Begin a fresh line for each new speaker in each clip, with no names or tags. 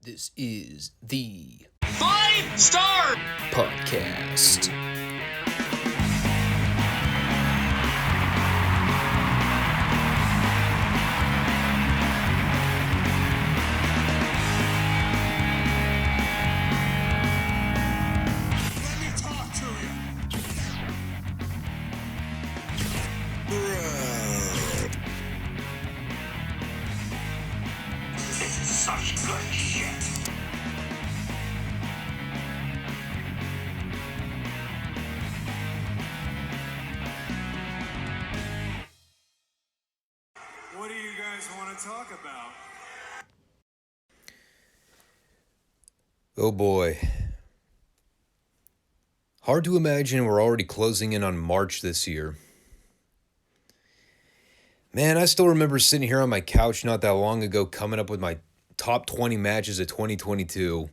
This is the
Five Starr
Podcast.
Let me talk to you. This is such good shit.
What do you guys want to talk about?
Oh boy. Hard to imagine we're already closing in on March this year. Man, I still remember sitting here on my couch not that long ago coming up with my top 20 matches of 2022.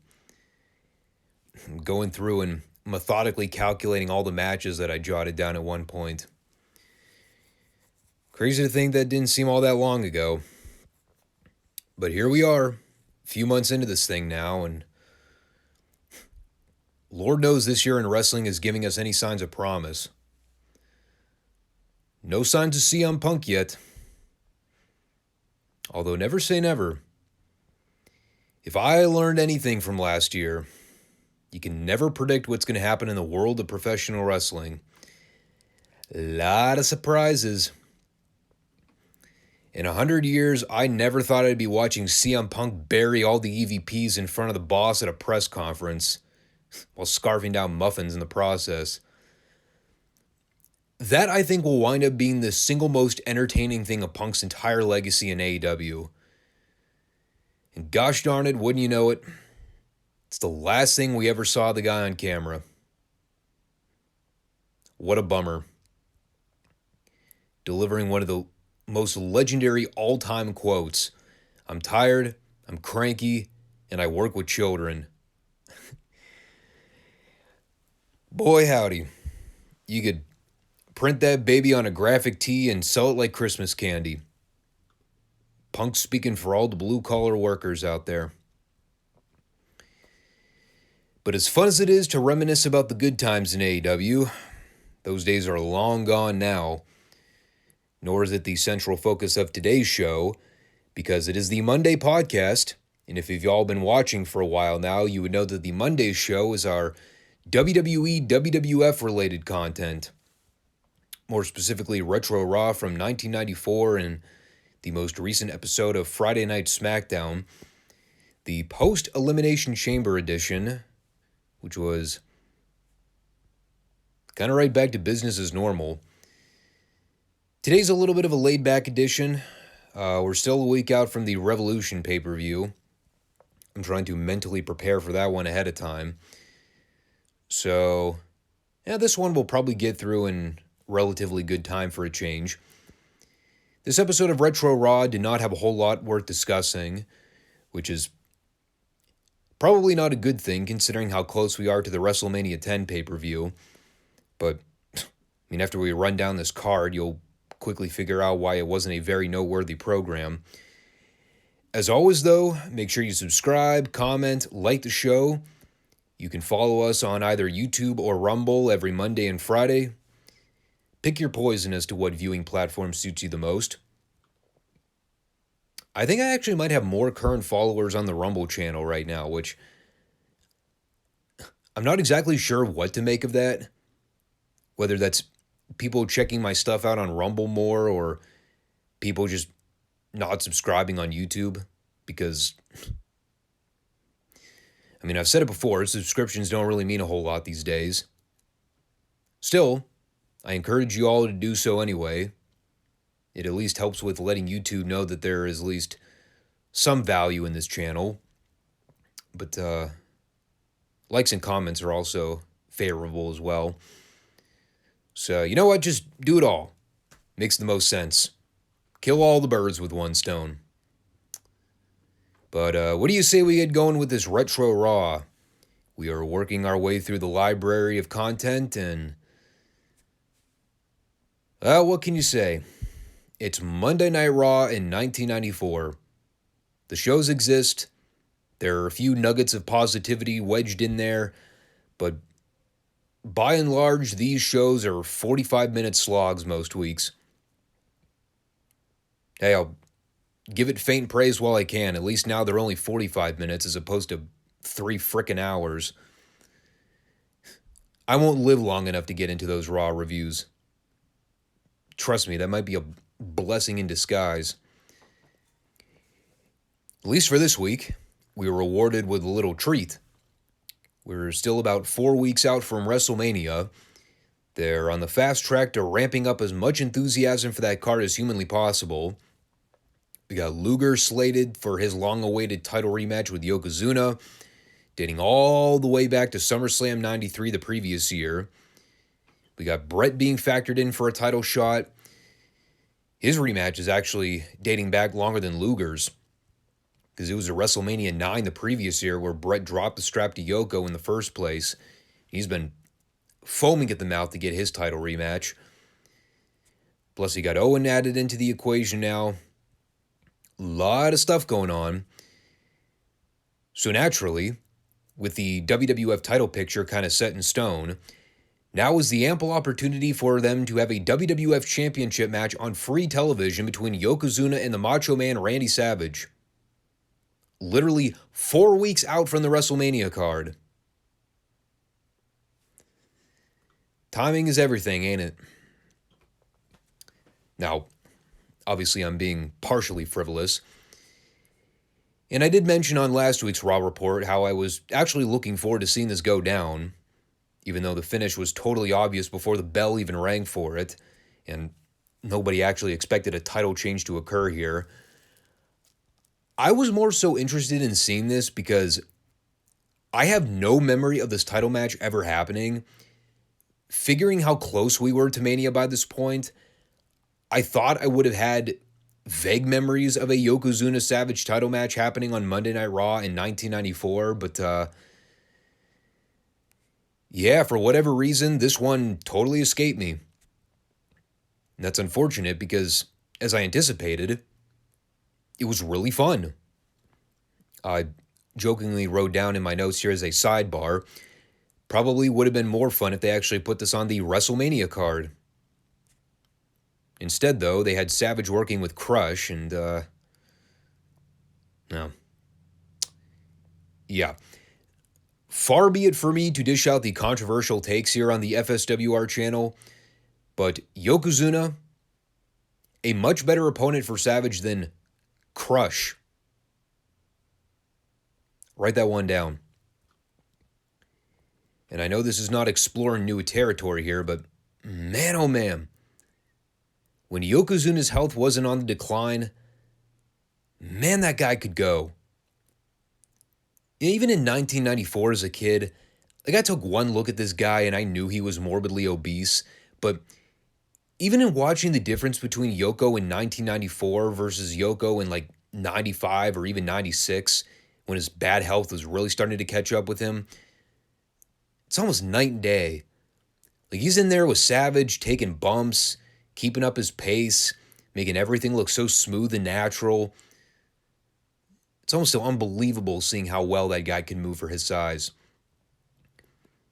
Going through and methodically calculating all the matches that I jotted down at one point. Crazy to think that didn't seem all that long ago. But here we are, a few months into this thing now, and Lord knows this year in wrestling is giving us any signs of promise. No signs of CM Punk yet. Although never say never. If I learned anything from last year, you can never predict what's going to happen in the world of professional wrestling. A lot of surprises. In 100 years, I never thought I'd be watching CM Punk bury all the EVPs in front of the boss at a press conference while scarfing down muffins in the process. That, I think, will wind up being the single most entertaining thing of Punk's entire legacy in AEW. And gosh darn it, wouldn't you know it, it's the last thing we ever saw of the guy on camera. What a bummer. Delivering one of the most legendary all-time quotes. I'm tired, I'm cranky, and I work with children. Boy howdy, you could print that baby on a graphic tee and sell it like Christmas candy. Punk speaking for all the blue-collar workers out there. But as fun as it is to reminisce about the good times in AEW, those days are long gone now. Nor is it the central focus of today's show, because it is the Monday podcast, and if you've all been watching for a while now, you would know that the Monday show is our WWE WWF related content. More specifically, Retro Raw from 1994 and the most recent episode of Friday Night SmackDown, the post-Elimination Chamber edition, which was kind of right back to business as normal. Today's a little bit of a laid-back edition. We're still a week out from the Revolution pay-per-view. I'm trying to mentally prepare for that one ahead of time. So, yeah, this one we'll probably get through in relatively good time for a change. This episode of Retro Raw did not have a whole lot worth discussing, which is probably not a good thing considering how close we are to the WrestleMania 10 pay-per-view. But, I mean, after we run down this card, you'll quickly figure out why it wasn't a very noteworthy program. As always, though, make sure you subscribe, comment, like the show. You can follow us on either YouTube or Rumble every Monday and Friday. Pick your poison as to what viewing platform suits you the most. I think I actually might have more current followers on the Rumble channel right now, which I'm not exactly sure what to make of that. Whether that's people checking my stuff out on Rumble more or people just not subscribing on YouTube because, I mean, I've said it before, subscriptions don't really mean a whole lot these days. Still, I encourage you all to do so anyway. It at least helps with letting YouTube know that there is at least some value in this channel. But likes and comments are also favorable as well. So, you know what? Just do it all. Makes the most sense. Kill all the birds with one stone. But what do you say we get going with this Retro Raw? We are working our way through the library of content and what can you say? It's Monday Night Raw in 1994. The shows exist. There are a few nuggets of positivity wedged in there, but by and large, these shows are 45-minute slogs most weeks. Hey, I'll give it faint praise while I can. At least now they're only 45 minutes as opposed to 3 frickin' hours. I won't live long enough to get into those Raw reviews. Trust me, that might be a blessing in disguise. At least for this week, we were rewarded with a little treat. We're still about 4 weeks out from WrestleMania. They're on the fast track to ramping up as much enthusiasm for that card as humanly possible. We got Luger slated for his long-awaited title rematch with Yokozuna, dating all the way back to SummerSlam 93 the previous year. We got Brett being factored in for a title shot. His rematch is actually dating back longer than Luger's, because it was at WrestleMania 9 the previous year where Brett dropped the strap to Yoko in the first place. He's been foaming at the mouth to get his title rematch. Plus, he got Owen added into the equation now. A lot of stuff going on. So naturally, with the WWF title picture kind of set in stone, now is the ample opportunity for them to have a WWF Championship match on free television between Yokozuna and the Macho Man Randy Savage. Literally 4 weeks out from the WrestleMania card. Timing is everything, ain't it? Now, obviously I'm being partially frivolous. And I did mention on last week's Raw report how I was actually looking forward to seeing this go down, even though the finish was totally obvious before the bell even rang for it, and nobody actually expected a title change to occur here. I was more so interested in seeing this because I have no memory of this title match ever happening. Figuring how close we were to Mania by this point, I thought I would have had vague memories of a Yokozuna Savage title match happening on Monday Night Raw in 1994, but yeah, for whatever reason, this one totally escaped me. And that's unfortunate because, as I anticipated, it was really fun. I jokingly wrote down in my notes here as a sidebar, probably would have been more fun if they actually put this on the WrestleMania card. Instead, though, they had Savage working with Crush, and, no. Yeah. Far be it for me to dish out the controversial takes here on the FSWR channel, but Yokozuna, a much better opponent for Savage than Crush. Write that one down. And I know this is not exploring new territory here, but man, oh man. When Yokozuna's health wasn't on the decline, man, that guy could go. Even in 1994 as a kid, like I took one look at this guy and I knew he was morbidly obese, but even in watching the difference between Yoko in 1994 versus Yoko in like 95 or even 96, when his bad health was really starting to catch up with him, it's almost night and day. Like he's in there with Savage, taking bumps, keeping up his pace, making everything look so smooth and natural. It's almost so unbelievable seeing how well that guy can move for his size.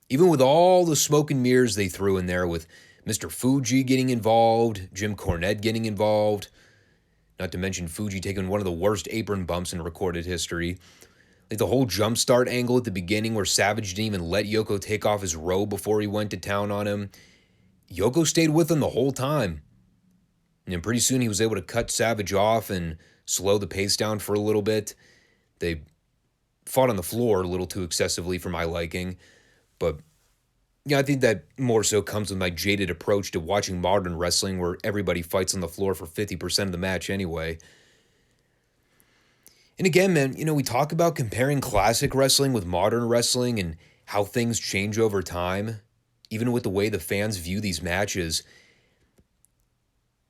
Even with all the smoke and mirrors they threw in there with Mr. Fuji getting involved, Jim Cornette getting involved, not to mention Fuji taking one of the worst apron bumps in recorded history. Like the whole jumpstart angle at the beginning where Savage didn't even let Yoko take off his robe before he went to town on him. Yoko stayed with him the whole time. And then pretty soon he was able to cut Savage off and slow the pace down for a little bit. They fought on the floor a little too excessively for my liking. But yeah, I think that more so comes with my jaded approach to watching modern wrestling where everybody fights on the floor for 50% of the match anyway. And again, man, we talk about comparing classic wrestling with modern wrestling and how things change over time, even with the way the fans view these matches.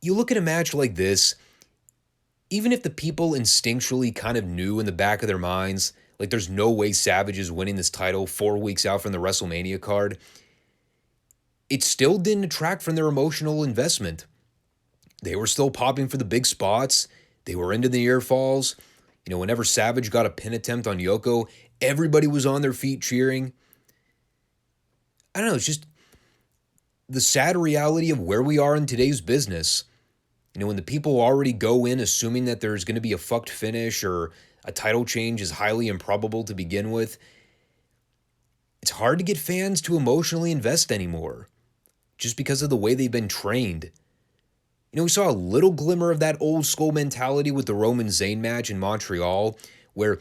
You look at a match like this, even if the people instinctually kind of knew in the back of their minds, like there's no way Savage is winning this title 4 weeks out from the WrestleMania card, it still didn't detract from their emotional investment. They were still popping for the big spots. They were into the ear falls. Whenever Savage got a pin attempt on Yoko, everybody was on their feet cheering. I don't know, it's just the sad reality of where we are in today's business. When the people already go in assuming that there's going to be a fucked finish or a title change is highly improbable to begin with, it's hard to get fans to emotionally invest anymore just because of the way they've been trained. We saw a little glimmer of that old school mentality with the Roman Zayn match in Montreal, where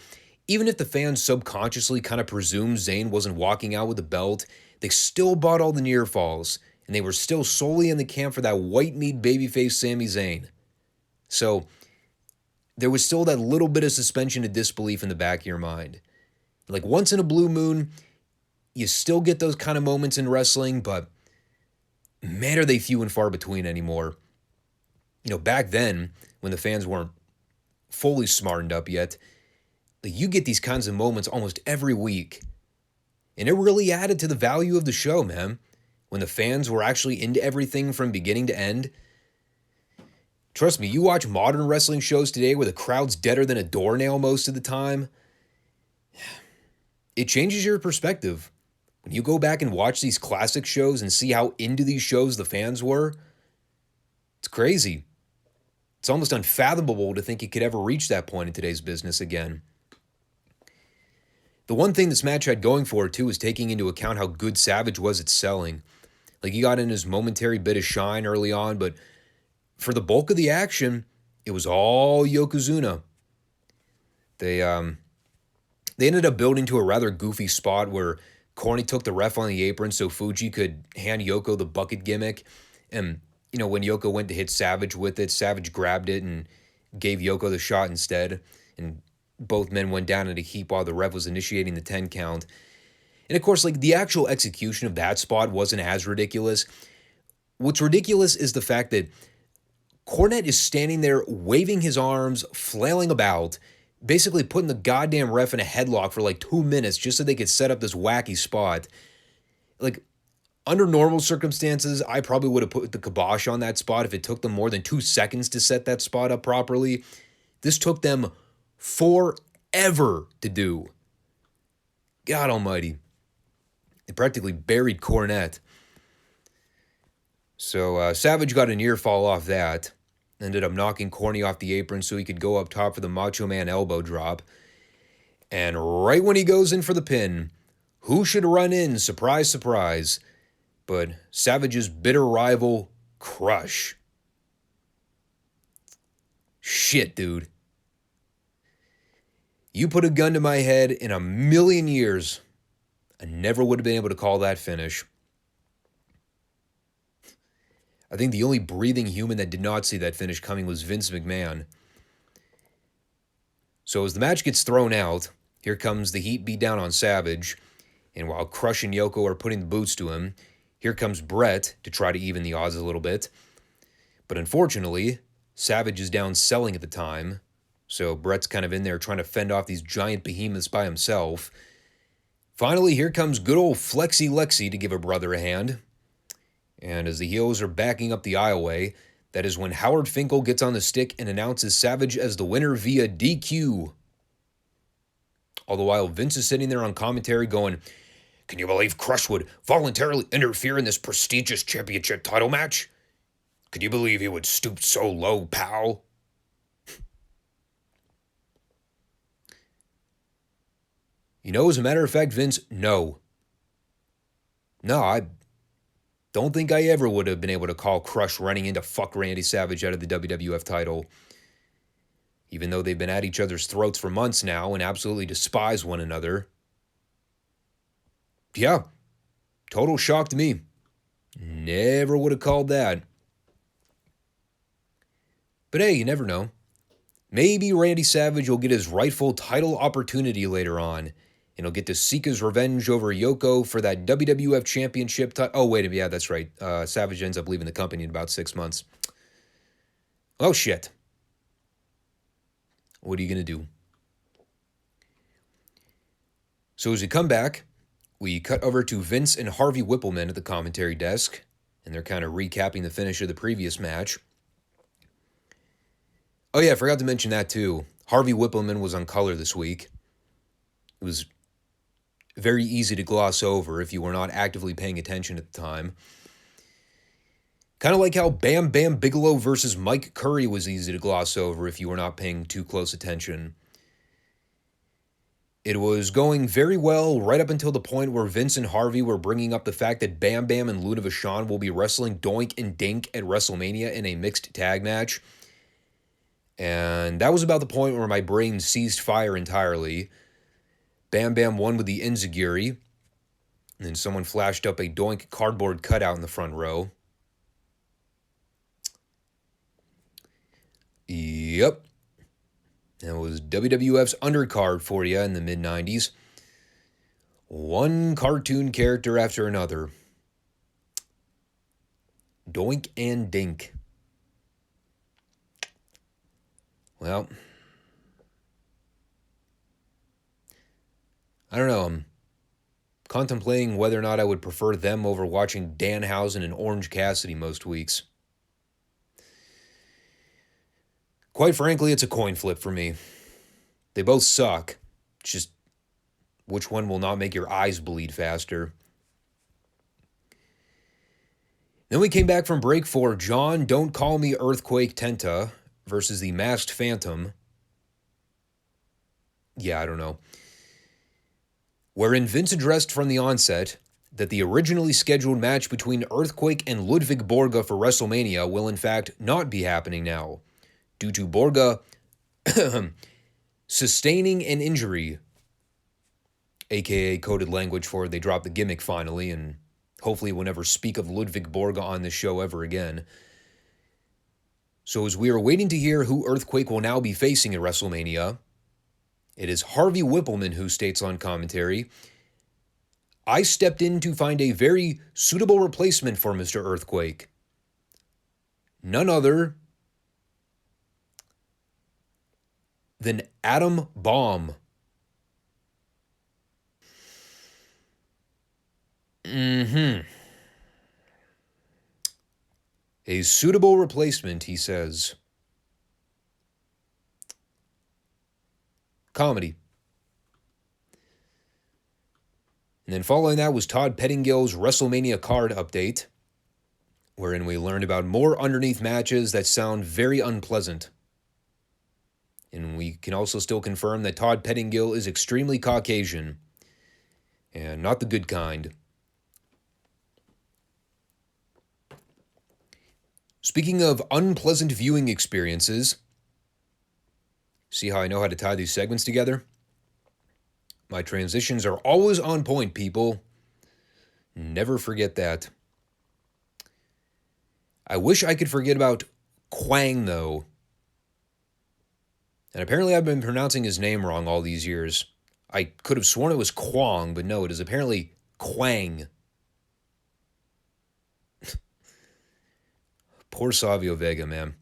even if the fans subconsciously kind of presumed Zayn wasn't walking out with the belt, they still bought all the near falls, and they were still solely in the camp for that white meat babyface Sami Zayn. So there was still that little bit of suspension of disbelief in the back of your mind. Like once in a blue moon, you still get those kind of moments in wrestling, but man, are they few and far between anymore. Back then, when the fans weren't fully smartened up yet, you get these kinds of moments almost every week. And it really added to the value of the show, man. When the fans were actually into everything from beginning to end. Trust me, you watch modern wrestling shows today where the crowd's deader than a doornail most of the time. It changes your perspective. When you go back and watch these classic shows and see how into these shows the fans were, it's crazy. It's almost unfathomable to think it could ever reach that point in today's business again. The one thing this match had going for it, too, is taking into account how good Savage was at selling. He got in his momentary bit of shine early on, but for the bulk of the action, it was all Yokozuna. They ended up building to a rather goofy spot where Corny took the ref on the apron so Fuji could hand Yoko the bucket gimmick. And, when Yoko went to hit Savage with it, Savage grabbed it and gave Yoko the shot instead. And both men went down in a heap while the ref was initiating the 10 count. And of course, the actual execution of that spot wasn't as ridiculous. What's ridiculous is the fact that Cornette is standing there waving his arms, flailing about, basically putting the goddamn ref in a headlock for 2 minutes just so they could set up this wacky spot. Under normal circumstances, I probably would have put the kibosh on that spot if it took them more than 2 seconds to set that spot up properly. This took them forever to do. God almighty. They practically buried Cornette. So Savage got a near fall off that. Ended up knocking Corny off the apron so he could go up top for the Macho Man elbow drop. And right when he goes in for the pin, who should run in? Surprise, surprise. But Savage's bitter rival, Crush. Shit, dude. You put a gun to my head in a million years, I never would have been able to call that finish. I think the only breathing human that did not see that finish coming was Vince McMahon. So as the match gets thrown out, here comes the heat beat down on Savage, and while Crush and Yoko are putting the boots to him, here comes Brett to try to even the odds a little bit. But unfortunately, Savage is down selling at the time, so Brett's kind of in there trying to fend off these giant behemoths by himself. Finally, here comes good old Flexi Lexi to give a brother a hand. And as the heels are backing up the aisleway, that is when Howard Finkel gets on the stick and announces Savage as the winner via DQ. All the while, Vince is sitting there on commentary going, "Can you believe Crush would voluntarily interfere in this prestigious championship title match? Could you believe he would stoop so low, pal?" As a matter of fact, Vince, no. No, I don't think I ever would have been able to call Crush running in to fuck Randy Savage out of the WWF title. Even though they've been at each other's throats for months now and absolutely despise one another. Yeah, total shock to me. Never would have called that. But hey, you never know. Maybe Randy Savage will get his rightful title opportunity later on, and he'll get to seek his revenge over Yoko for that WWF Championship title. Oh, wait a minute. Yeah, that's right. Savage ends up leaving the company in about 6 months. Oh, shit. What are you going to do? So as we come back, we cut over to Vince and Harvey Whippleman at the commentary desk, and they're kind of recapping the finish of the previous match. Oh yeah, I forgot to mention that too. Harvey Whippleman was on color this week. It was very easy to gloss over if you were not actively paying attention at the time. Kind of like how Bam Bam Bigelow versus Mike Curry was easy to gloss over if you were not paying too close attention. It was going very well right up until the point where Vince and Harvey were bringing up the fact that Bam Bam and Luna Vachon will be wrestling Doink and Dink at WrestleMania in a mixed tag match. And that was about the point where my brain ceased fire entirely. Bam Bam won with the enziguri, and then someone flashed up a Doink cardboard cutout in the front row. Yep. That was WWF's undercard for you in the mid-90s. One cartoon character after another. Doink and Dink. Well, I don't know. I'm contemplating whether or not I would prefer them over watching Danhausen and Orange Cassidy most weeks. Quite frankly, it's a coin flip for me. They both suck. It's just which one will not make your eyes bleed faster. Then we came back from break for John Don't Call Me Earthquake Tenta versus the Masked Phantom. Yeah, I don't know. Wherein Vince addressed from the onset that the originally scheduled match between Earthquake and Ludwig Borga for WrestleMania will in fact not be happening now, due to Borga sustaining an injury, aka coded language for they dropped the gimmick finally, and hopefully we'll never speak of Ludwig Borga on this show ever again. So as we are waiting to hear who Earthquake will now be facing at WrestleMania, it is Harvey Whippleman who states on commentary, I stepped in to find a very suitable replacement for Mr. Earthquake. None other than Adam Bomb. A suitable replacement, he says. Comedy. And then following that was Todd Pettingill's WrestleMania card update, wherein we learned about more underneath matches that sound very unpleasant. And we can also still confirm that Todd Pettingill is extremely Caucasian, and not the good kind. Speaking of unpleasant viewing experiences, see how I know how to tie these segments together? My transitions are always on point, people. Never forget that. I wish I could forget about Quang, though. And apparently I've been pronouncing his name wrong all these years. I could have sworn it was Kwong, but no, it is apparently Quang. Poor Savio Vega, man.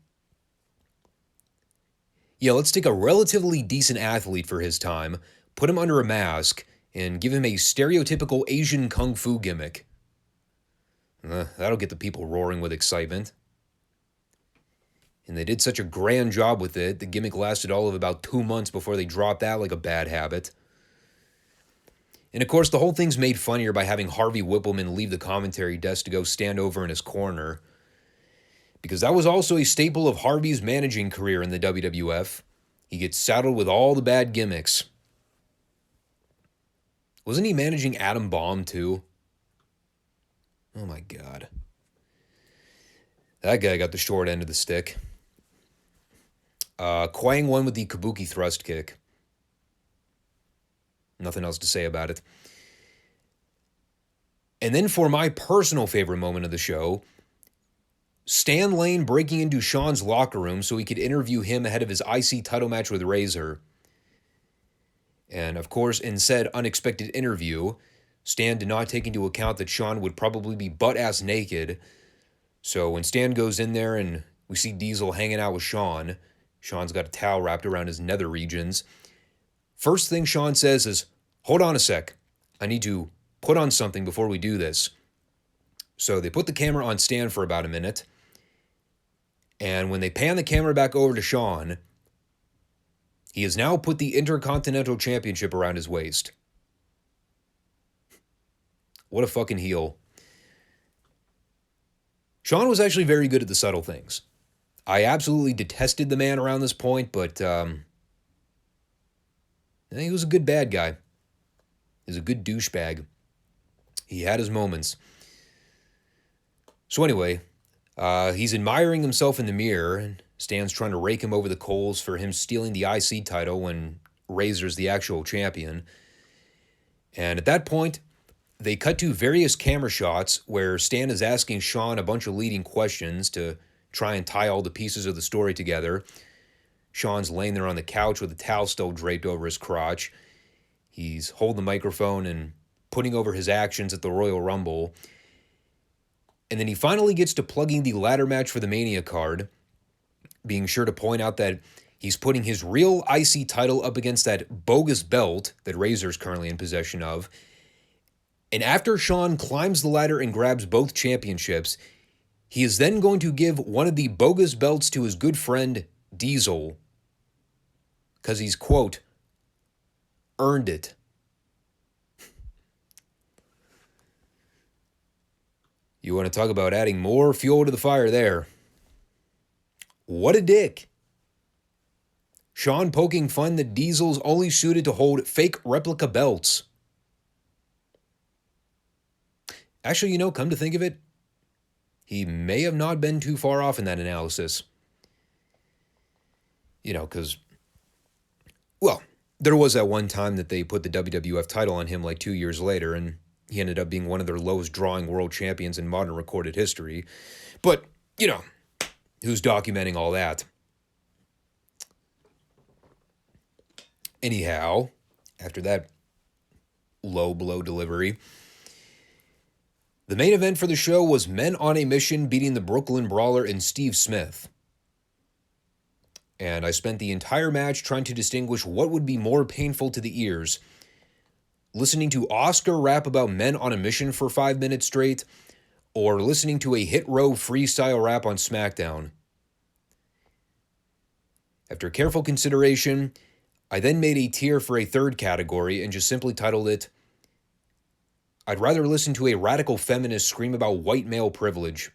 Yeah, let's take a relatively decent athlete for his time, put him under a mask, and give him a stereotypical Asian kung fu gimmick. That'll get the people roaring with excitement. And they did such a grand job with it, the gimmick lasted all of about 2 months before they dropped that like a bad habit. And of course, the whole thing's made funnier by having Harvey Whippleman leave the commentary desk to go stand over in his corner, because that was also a staple of Harvey's managing career in the WWF. He gets saddled with all the bad gimmicks. Wasn't he managing Adam Bomb too? Oh my God. That guy got the short end of the stick. Quang won with the Kabuki thrust kick. Nothing else to say about it. And then for my personal favorite moment of the show, Stan Lane breaking into Shawn's locker room so he could interview him ahead of his IC title match with Razor. And of course, in said unexpected interview, Stan did not take into account that Shawn would probably be butt-ass naked. So when Stan goes in there and we see Diesel hanging out with Shawn, Shawn's got a towel wrapped around his nether regions. First thing Shawn says is, hold on a sec. I need to put on something before we do this. So they put the camera on Stan for about a minute. And when they pan the camera back over to Shawn, He has now put the Intercontinental Championship around his waist. What a fucking heel. Shawn was actually very good at the subtle things. I absolutely detested the man around this point, but he was a good bad guy. He was a good douchebag. He had his moments. So anyway, he's admiring himself in the mirror, and Stan's trying to rake him over the coals for him stealing the IC title when Razor's the actual champion. And at that point, they cut to various camera shots where Stan is asking Shawn a bunch of leading questions to try and tie all the pieces of the story together. Shawn's laying there on the couch with a towel still draped over his crotch. He's holding the microphone and putting over his actions at the Royal Rumble. And then he finally gets to plugging the ladder match for the Mania card, being sure to point out that he's putting his real IC title up against that bogus belt that Razor's currently in possession of. And after Shawn climbs the ladder and grabs both championships, he is then going to give one of the bogus belts to his good friend Diesel, because he's, quote, earned it. You want to talk about adding more fuel to the fire there. What a dick. Shawn poking fun that Diesel's only suited to hold fake replica belts. Actually, come to think of it, he may have not been too far off in that analysis. Because, there was that one time that they put the WWF title on him like 2 years later, and he ended up being one of their lowest drawing world champions in modern recorded history. But, who's documenting all that? Anyhow, after that low blow delivery, the main event for the show was Men on a Mission beating the Brooklyn Brawler and Steve Smith. And I spent the entire match trying to distinguish what would be more painful to the ears: listening to Oscar rap about men on a mission for 5 minutes straight, or listening to a Hit Row freestyle rap on SmackDown. After careful consideration, I then made a tier for a third category and just simply titled it, I'd rather listen to a radical feminist scream about white male privilege.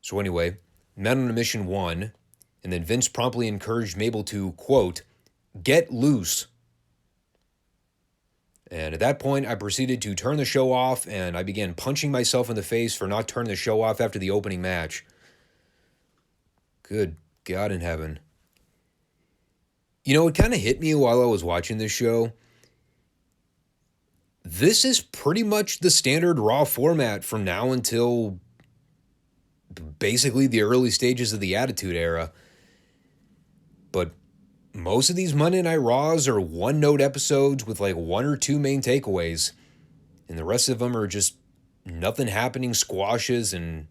So anyway, Men on a Mission won, and then Vince promptly encouraged Mabel to, quote, get loose. And at that point, I proceeded to turn the show off, and I began punching myself in the face for not turning the show off after the opening match. Good God in heaven. It kind of hit me while I was watching this show. This is pretty much the standard Raw format from now until basically the early stages of the Attitude Era. But most of these Monday Night Raws are one-note episodes with like one or two main takeaways, and the rest of them are just nothing happening squashes and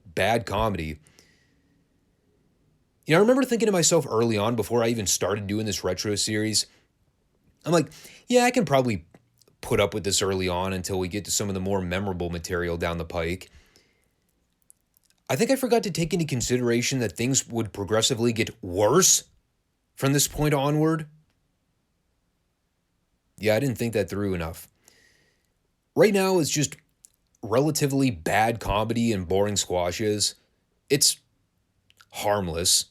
bad comedy. I remember thinking to myself early on, before I even started doing this retro series, I'm like, yeah, I can probably put up with this early on until we get to some of the more memorable material down the pike. I think I forgot to take into consideration that things would progressively get worse from this point onward. Yeah, I didn't think that through enough. Right now, it's just relatively bad comedy and boring squashes. It's harmless,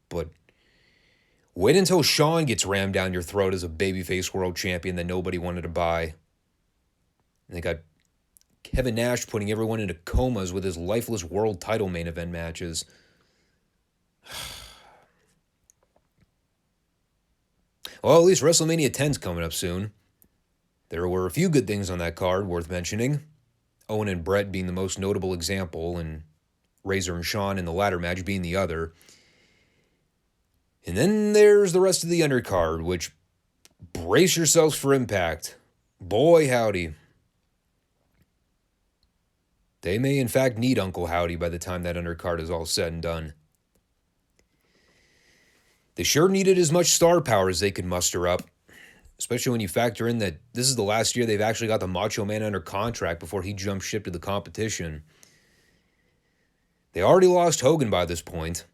but wait until Shawn gets rammed down your throat as a babyface world champion that nobody wanted to buy. And they got Kevin Nash putting everyone into comas with his lifeless world title main event matches. Well, at least WrestleMania 10's coming up soon. There were a few good things on that card worth mentioning. Owen and Brett being the most notable example, and Razor and Shawn in the ladder match being the other. And then there's the rest of the undercard, which, brace yourselves for impact. Boy, howdy. They may in fact need Uncle Howdy by the time that undercard is all said and done. They sure needed as much star power as they could muster up, especially when you factor in that this is the last year they've actually got the Macho Man under contract before he jumped ship to the competition. They already lost Hogan by this point.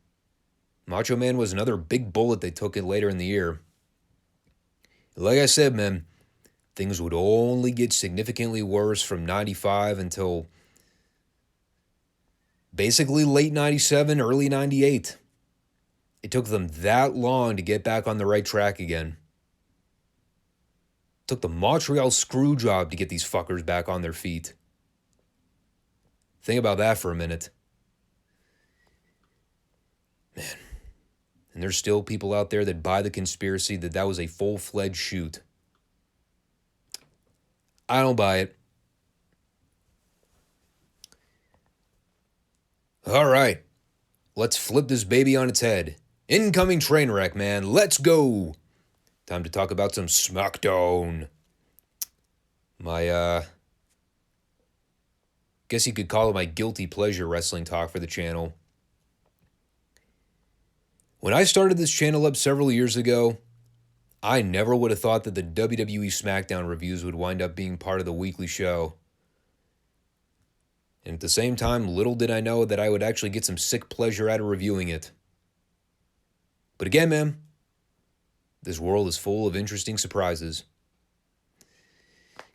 Macho Man was another big bullet they took in later in the year. Like I said, man, things would only get significantly worse from 95 until basically late 97, early 98. It took them that long to get back on the right track again. It took the Montreal screw job to get these fuckers back on their feet. Think about that for a minute. Man. And there's still people out there that buy the conspiracy that that was a full-fledged shoot. I don't buy it. All right. Let's flip this baby on its head. Incoming train wreck, man. Let's go. Time to talk about some SmackDown. My, guess you could call it my guilty pleasure wrestling talk for the channel. When I started this channel up several years ago, I never would have thought that the WWE SmackDown reviews would wind up being part of the weekly show. And at the same time, little did I know that I would actually get some sick pleasure out of reviewing it. But again, man, this world is full of interesting surprises.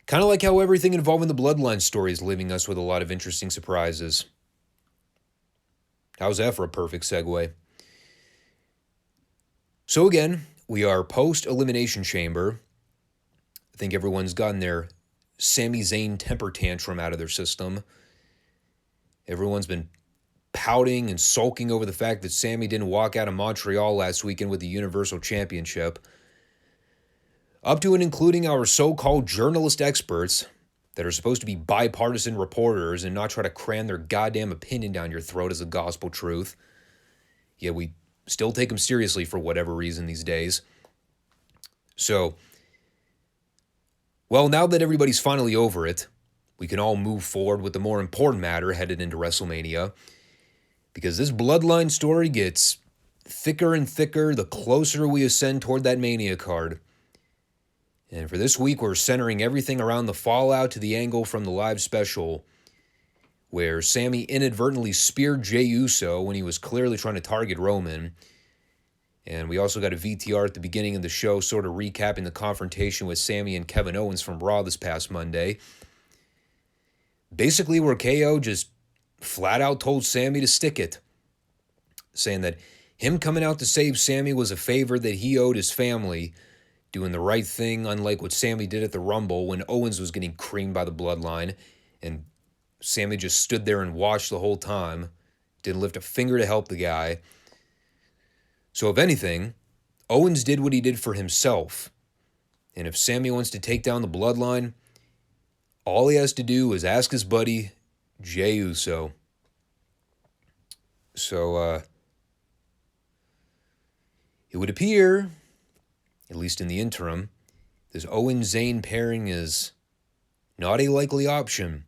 Kind of like how everything involving the Bloodline story is leaving us with a lot of interesting surprises. How's that for a perfect segue? So again, we are post-Elimination Chamber. I think everyone's gotten their Sami Zayn temper tantrum out of their system. Everyone's been pouting and sulking over the fact that Sammy didn't walk out of Montreal last weekend with the Universal Championship. Up to and including our so-called journalist experts that are supposed to be bipartisan reporters and not try to cram their goddamn opinion down your throat as a gospel truth. Yet we still take them seriously for whatever reason these days. So, well, now that everybody's finally over it, we can all move forward with the more important matter headed into WrestleMania. Because this Bloodline story gets thicker and thicker the closer we ascend toward that Mania card. And for this week, we're centering everything around the fallout to the angle from the live special, where Sammy inadvertently speared Jey Uso when he was clearly trying to target Roman. And we also got a VTR at the beginning of the show sort of recapping the confrontation with Sammy and Kevin Owens from Raw this past Monday. Basically, where KO just flat out told Sammy to stick it, saying that him coming out to save Sammy was a favor that he owed his family, doing the right thing, unlike what Sammy did at the Rumble when Owens was getting creamed by the Bloodline, and Sammy just stood there and watched the whole time, didn't lift a finger to help the guy. So if anything, Owens did what he did for himself. And if Sammy wants to take down the Bloodline, all he has to do is ask his buddy, Jey Uso. So, it would appear, at least in the interim, this Owens-Zayn pairing is not a likely option.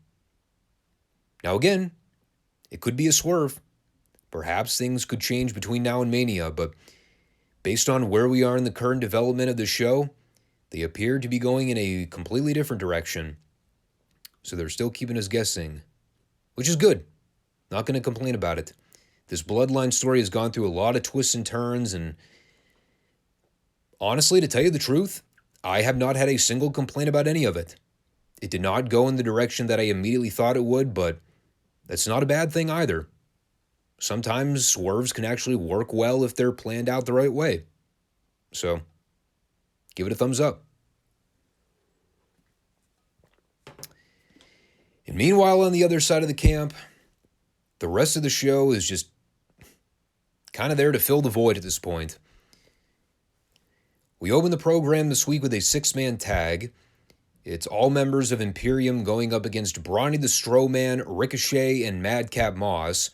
Now again, it could be a swerve. Perhaps things could change between now and Mania, but based on where we are in the current development of the show, they appear to be going in a completely different direction. So they're still keeping us guessing, which is good. Not going to complain about it. This Bloodline story has gone through a lot of twists and turns, and honestly, to tell you the truth, I have not had a single complaint about any of it. It did not go in the direction that I immediately thought it would, but that's not a bad thing either. Sometimes swerves can actually work well if they're planned out the right way. So, give it a thumbs up. And meanwhile, on the other side of the camp, the rest of the show is just kind of there to fill the void at this point. We open the program this week with a 6-man tag. It's all members of Imperium going up against Brawny the Strowman, Ricochet, and Madcap Moss.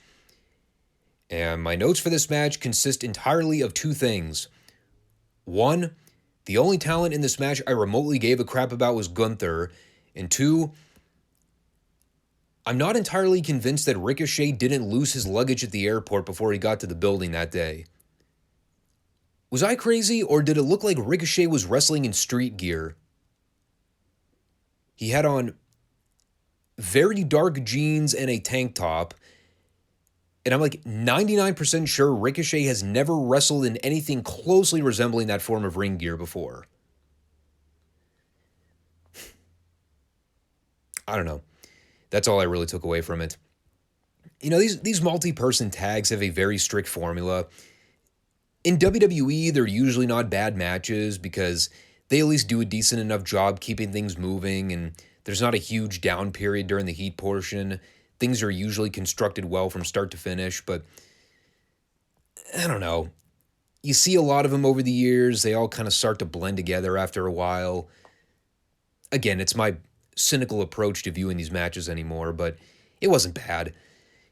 And my notes for this match consist entirely of two things. One, the only talent in this match I remotely gave a crap about was Gunther. And two, I'm not entirely convinced that Ricochet didn't lose his luggage at the airport before he got to the building that day. Was I crazy, or did it look like Ricochet was wrestling in street gear? He had on very dark jeans and a tank top, And I'm like 99% sure Ricochet has never wrestled in anything closely resembling that form of ring gear before. I don't know. That's all I really took away from it. You know, these multi-person tags have a very strict formula. In WWE, they're usually not bad matches because they at least do a decent enough job keeping things moving, and there's not a huge down period during the heat portion. Things are usually constructed well from start to finish, but I don't know. You see a lot of them over the years. They all kind of start to blend together after a while. Again, it's my cynical approach to viewing these matches anymore, but it wasn't bad.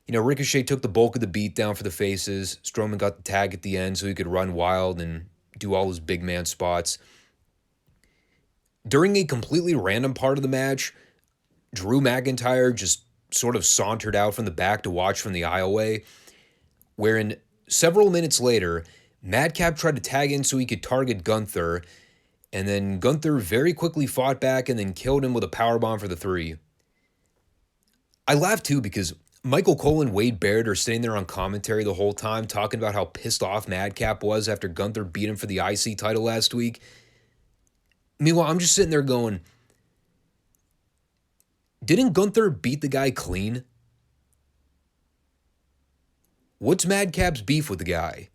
You know, Ricochet took the bulk of the beatdown for the faces. Strowman got the tag at the end so he could run wild and do all his big man spots. During a completely random part of the match, Drew McIntyre just sort of sauntered out from the back to watch from the aisleway, wherein several minutes later, Madcap tried to tag in so he could target Gunther, and then Gunther very quickly fought back and then killed him with a powerbomb for the 3. I laughed too because Michael Cole and Wade Barrett are sitting there on commentary the whole time talking about how pissed off Madcap was after Gunther beat him for the IC title last week. Meanwhile, I'm just sitting there going, didn't Gunther beat the guy clean? What's Madcap's beef with the guy?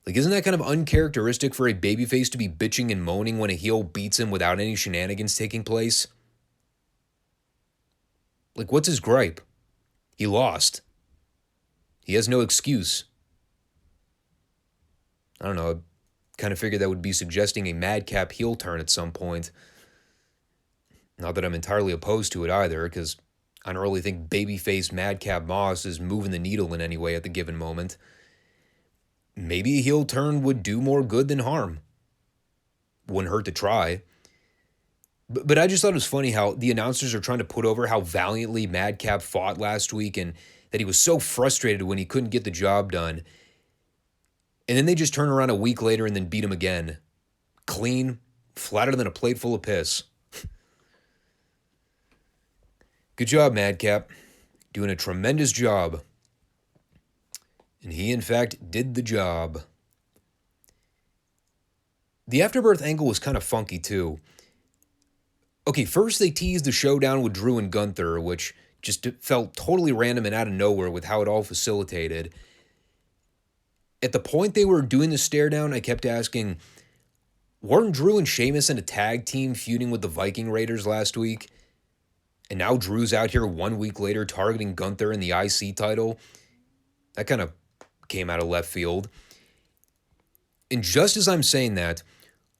Like, isn't that kind of uncharacteristic for a babyface to be bitching and moaning when a heel beats him without any shenanigans taking place? Like, what's his gripe? He lost. He has no excuse. I don't know. I kind of figured that would be suggesting a Madcap heel turn at some point. Not that I'm entirely opposed to it either, because I don't really think babyface Madcap Moss is moving the needle in any way at the given moment. Maybe a heel turn would do more good than harm. Wouldn't hurt to try. But I just thought it was funny how the announcers are trying to put over how valiantly Madcap fought last week and that he was so frustrated when he couldn't get the job done. And then they just turn around a week later and then beat him again. Clean, flatter than a plate full of piss. Good job, Madcap. Doing a tremendous job. And he, in fact, did the job. The Afterbirth angle was kind of funky, too. Okay, first they teased the showdown with Drew and Gunther, which just felt totally random and out of nowhere with how it all facilitated. At the point they were doing the stare down, I kept asking, weren't Drew and Sheamus in a tag team feuding with the Viking Raiders last week? And now Drew's out here 1 week later targeting Gunther in the IC title? That kind of came out of left field. And just as I'm saying that,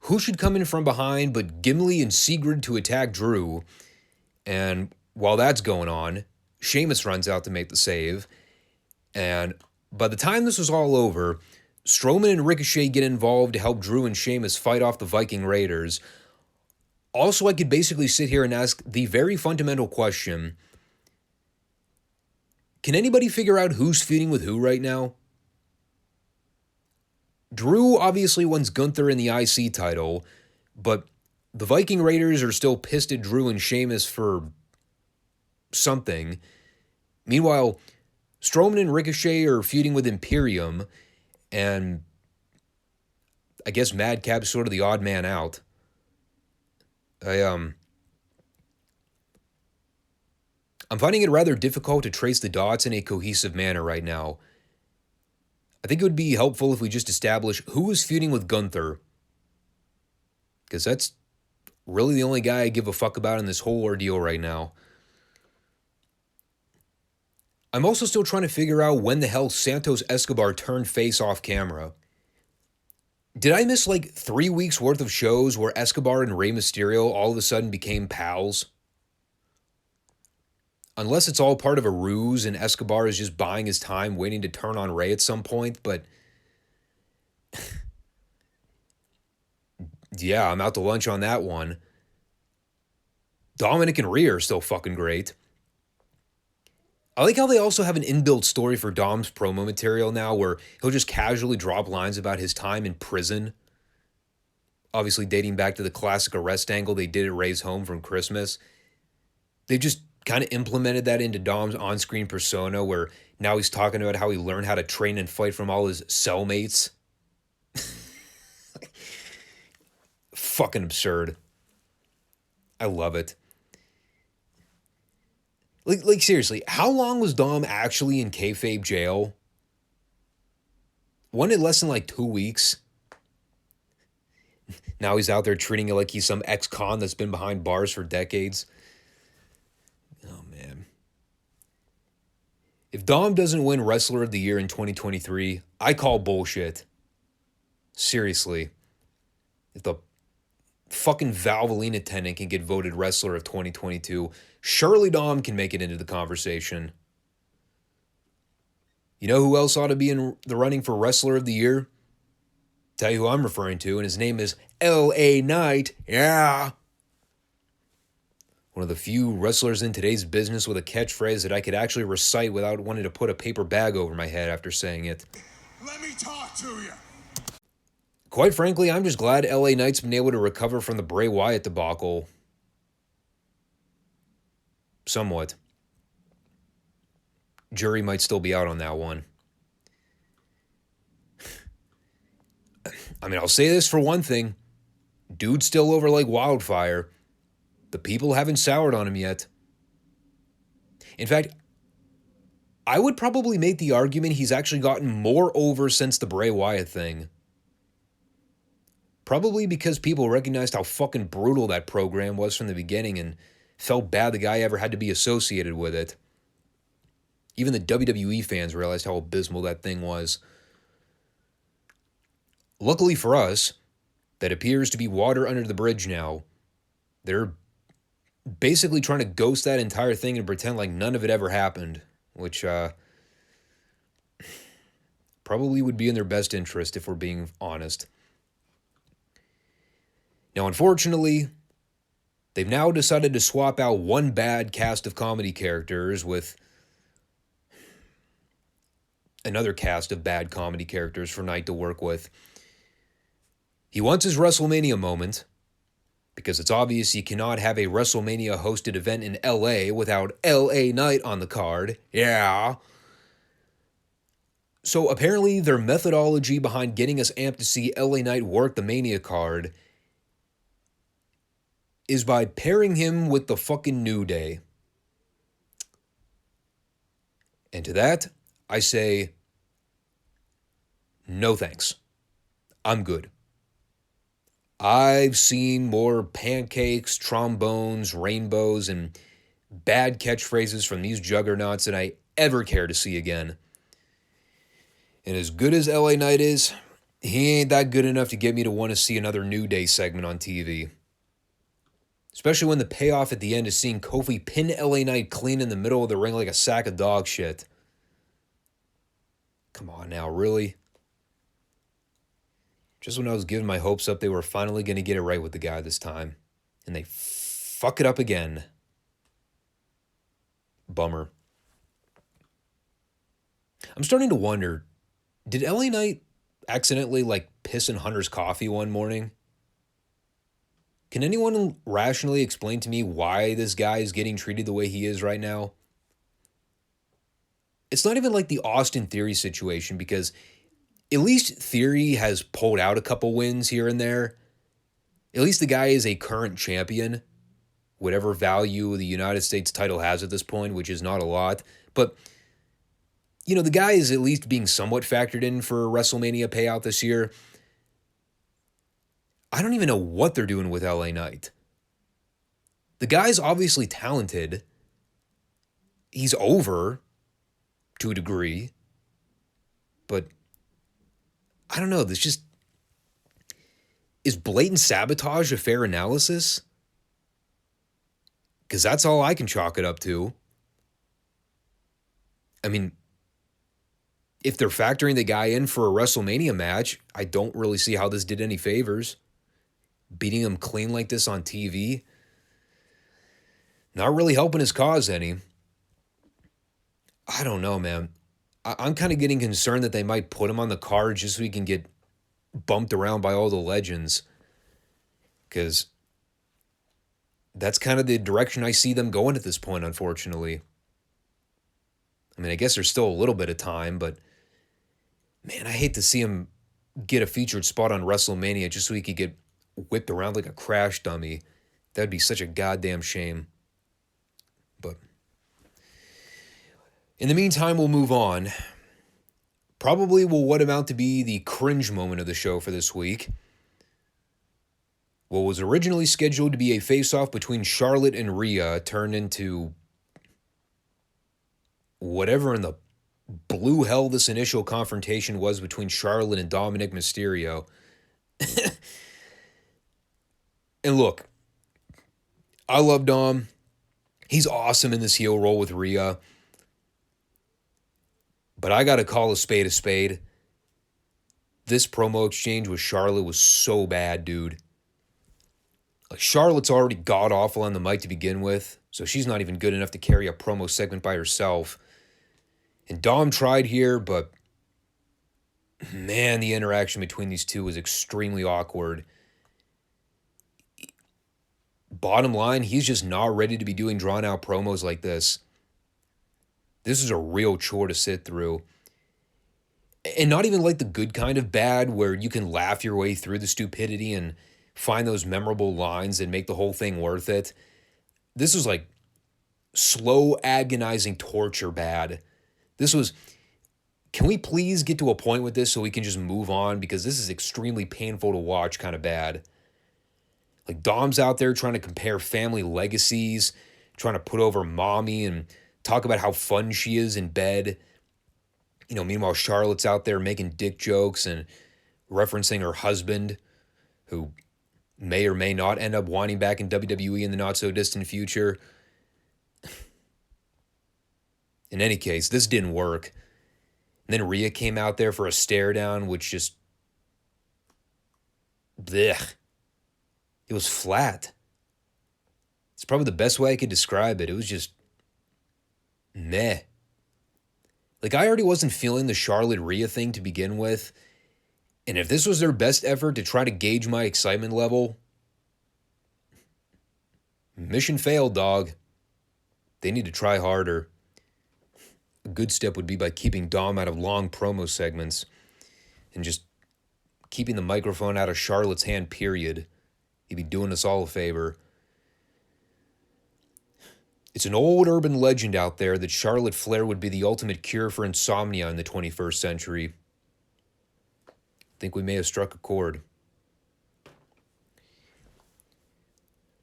who should come in from behind but Gimli and Sigrid to attack Drew? And while that's going on, Sheamus runs out to make the save. And by the time this was all over, Strowman and Ricochet get involved to help Drew and Sheamus fight off the Viking Raiders. Also, I could basically sit here and ask the very fundamental question, can anybody figure out who's feuding with who right now? Drew obviously wants Gunther in the IC title, but the Viking Raiders are still pissed at Drew and Sheamus for something. Meanwhile, Strowman and Ricochet are feuding with Imperium, and I guess Madcap's sort of the odd man out. I'm finding it rather difficult to trace the dots in a cohesive manner right now. I think it would be helpful if we just establish who is feuding with Gunther, because that's really the only guy I give a fuck about in this whole ordeal right now. I'm also still trying to figure out when the hell Santos Escobar turned face off camera. Did I miss like 3 weeks worth of shows where Escobar and Rey Mysterio all of a sudden became pals? Unless it's all part of a ruse and Escobar is just buying his time waiting to turn on Rey at some point, but yeah, I'm out to lunch on that one. Dominic and Rhea are still fucking great. I like how they also have an inbuilt story for Dom's promo material now where he'll just casually drop lines about his time in prison. Obviously dating back to the classic arrest angle they did at Ray's home from Christmas. They just kind of implemented that into Dom's on-screen persona, where now he's talking about how he learned how to train and fight from all his cellmates. Fucking absurd. I love it. Like seriously, how long was Dom actually in kayfabe jail? Wasn't it less than like 2 weeks? Now he's out there treating it like he's some ex-con that's been behind bars for decades. Oh, man. If Dom doesn't win Wrestler of the Year in 2023, I call bullshit. Seriously. If the fucking Valvoline attendant can get voted Wrestler of 2022, surely Dom can make it into the conversation. You know who else ought to be in the running for Wrestler of the Year? Tell you who I'm referring to, and his name is LA Knight. Yeah. One of the few wrestlers in today's business with a catchphrase that I could actually recite without wanting to put a paper bag over my head after saying it.
Let me talk to you.
Quite frankly, I'm just glad LA Knight's been able to recover from the Bray Wyatt debacle. Somewhat. Jury might still be out on that one. I mean, I'll say this for one thing. Dude's still over like wildfire. The people haven't soured on him yet. In fact, I would probably make the argument he's actually gotten more over since the Bray Wyatt thing. Probably because people recognized how fucking brutal that program was from the beginning and felt bad the guy ever had to be associated with it. Even the WWE fans realized how abysmal that thing was. Luckily for us, that appears to be water under the bridge now. They're basically trying to ghost that entire thing and pretend like none of it ever happened, which probably would be in their best interest if we're being honest. Now, unfortunately, they've now decided to swap out one bad cast of comedy characters with another cast of bad comedy characters for Knight to work with. He wants his WrestleMania moment, because it's obvious you cannot have a WrestleMania hosted event in LA without LA Knight on the card. Yeah. So apparently their methodology behind getting us amped to see LA Knight work the Mania card is by pairing him with the fucking New Day. And to that, I say, no thanks. I'm good. I've seen more pancakes, trombones, rainbows, and bad catchphrases from these juggernauts than I ever care to see again. And as good as LA Knight is, he ain't that good enough to get me to want to see another New Day segment on TV. Especially when the payoff at the end is seeing Kofi pin LA Knight clean in the middle of the ring like a sack of dog shit. Come on now, really? Just when I was giving my hopes up, they were finally going to get it right with the guy this time. And they fuck it up again. Bummer. I'm starting to wonder, did LA Knight accidentally, piss in Hunter's coffee one morning? Can anyone rationally explain to me why this guy is getting treated the way he is right now? It's not even like the Austin Theory situation, because at least Theory has pulled out a couple wins here and there. At least the guy is a current champion, whatever value the United States title has at this point, which is not a lot. But, the guy is at least being somewhat factored in for a WrestleMania payout this year. I don't even know what they're doing with LA Knight. The guy's obviously talented. He's over to a degree. But I don't know, this just... Is blatant sabotage a fair analysis? Because that's all I can chalk it up to. I mean, if they're factoring the guy in for a WrestleMania match, I don't really see how this did any favors. Beating him clean like this on TV, not really helping his cause any. I don't know, man. I'm kind of getting concerned that they might put him on the card just so he can get bumped around by all the legends. Because that's kind of the direction I see them going at this point, unfortunately. I mean, I guess there's still a little bit of time, but man, I hate to see him get a featured spot on WrestleMania just so he could get whipped around like a crash dummy. That'd be such a goddamn shame. But in the meantime, we'll move on. Probably what amount to be the cringe moment of the show for this week. What was originally scheduled to be a face-off between Charlotte and Rhea turned into whatever in the blue hell this initial confrontation was between Charlotte and Dominic Mysterio. And look, I love Dom. He's awesome in this heel role with Rhea. But I got to call a spade a spade. This promo exchange with Charlotte was so bad, dude. Like, Charlotte's already god-awful on the mic to begin with, so she's not even good enough to carry a promo segment by herself. And Dom tried here, but man, the interaction between these two was extremely awkward. Bottom line, he's just not ready to be doing drawn-out promos like this. This is a real chore to sit through. And not even like the good kind of bad where you can laugh your way through the stupidity and find those memorable lines and make the whole thing worth it. This was like slow, agonizing torture bad. This was, can we please get to a point with this so we can just move on? Because this is extremely painful to watch kind of bad. Like, Dom's out there trying to compare family legacies, trying to put over mommy and talk about how fun she is in bed. You know, meanwhile, Charlotte's out there making dick jokes and referencing her husband, who may or may not end up winding back in WWE in the not-so-distant future. In any case, this didn't work. And then Rhea came out there for a stare down, which just... blech. It was flat. It's probably the best way I could describe it. It was just... meh. Like, I already wasn't feeling the Charlotte-Rhea thing to begin with. And if this was their best effort to try to gauge my excitement level, mission failed, dog. They need to try harder. A good step would be by keeping Dom out of long promo segments and just keeping the microphone out of Charlotte's hand, period. He'd be doing us all a favor. It's an old urban legend out there that Charlotte Flair would be the ultimate cure for insomnia in the 21st century. I think we may have struck a chord.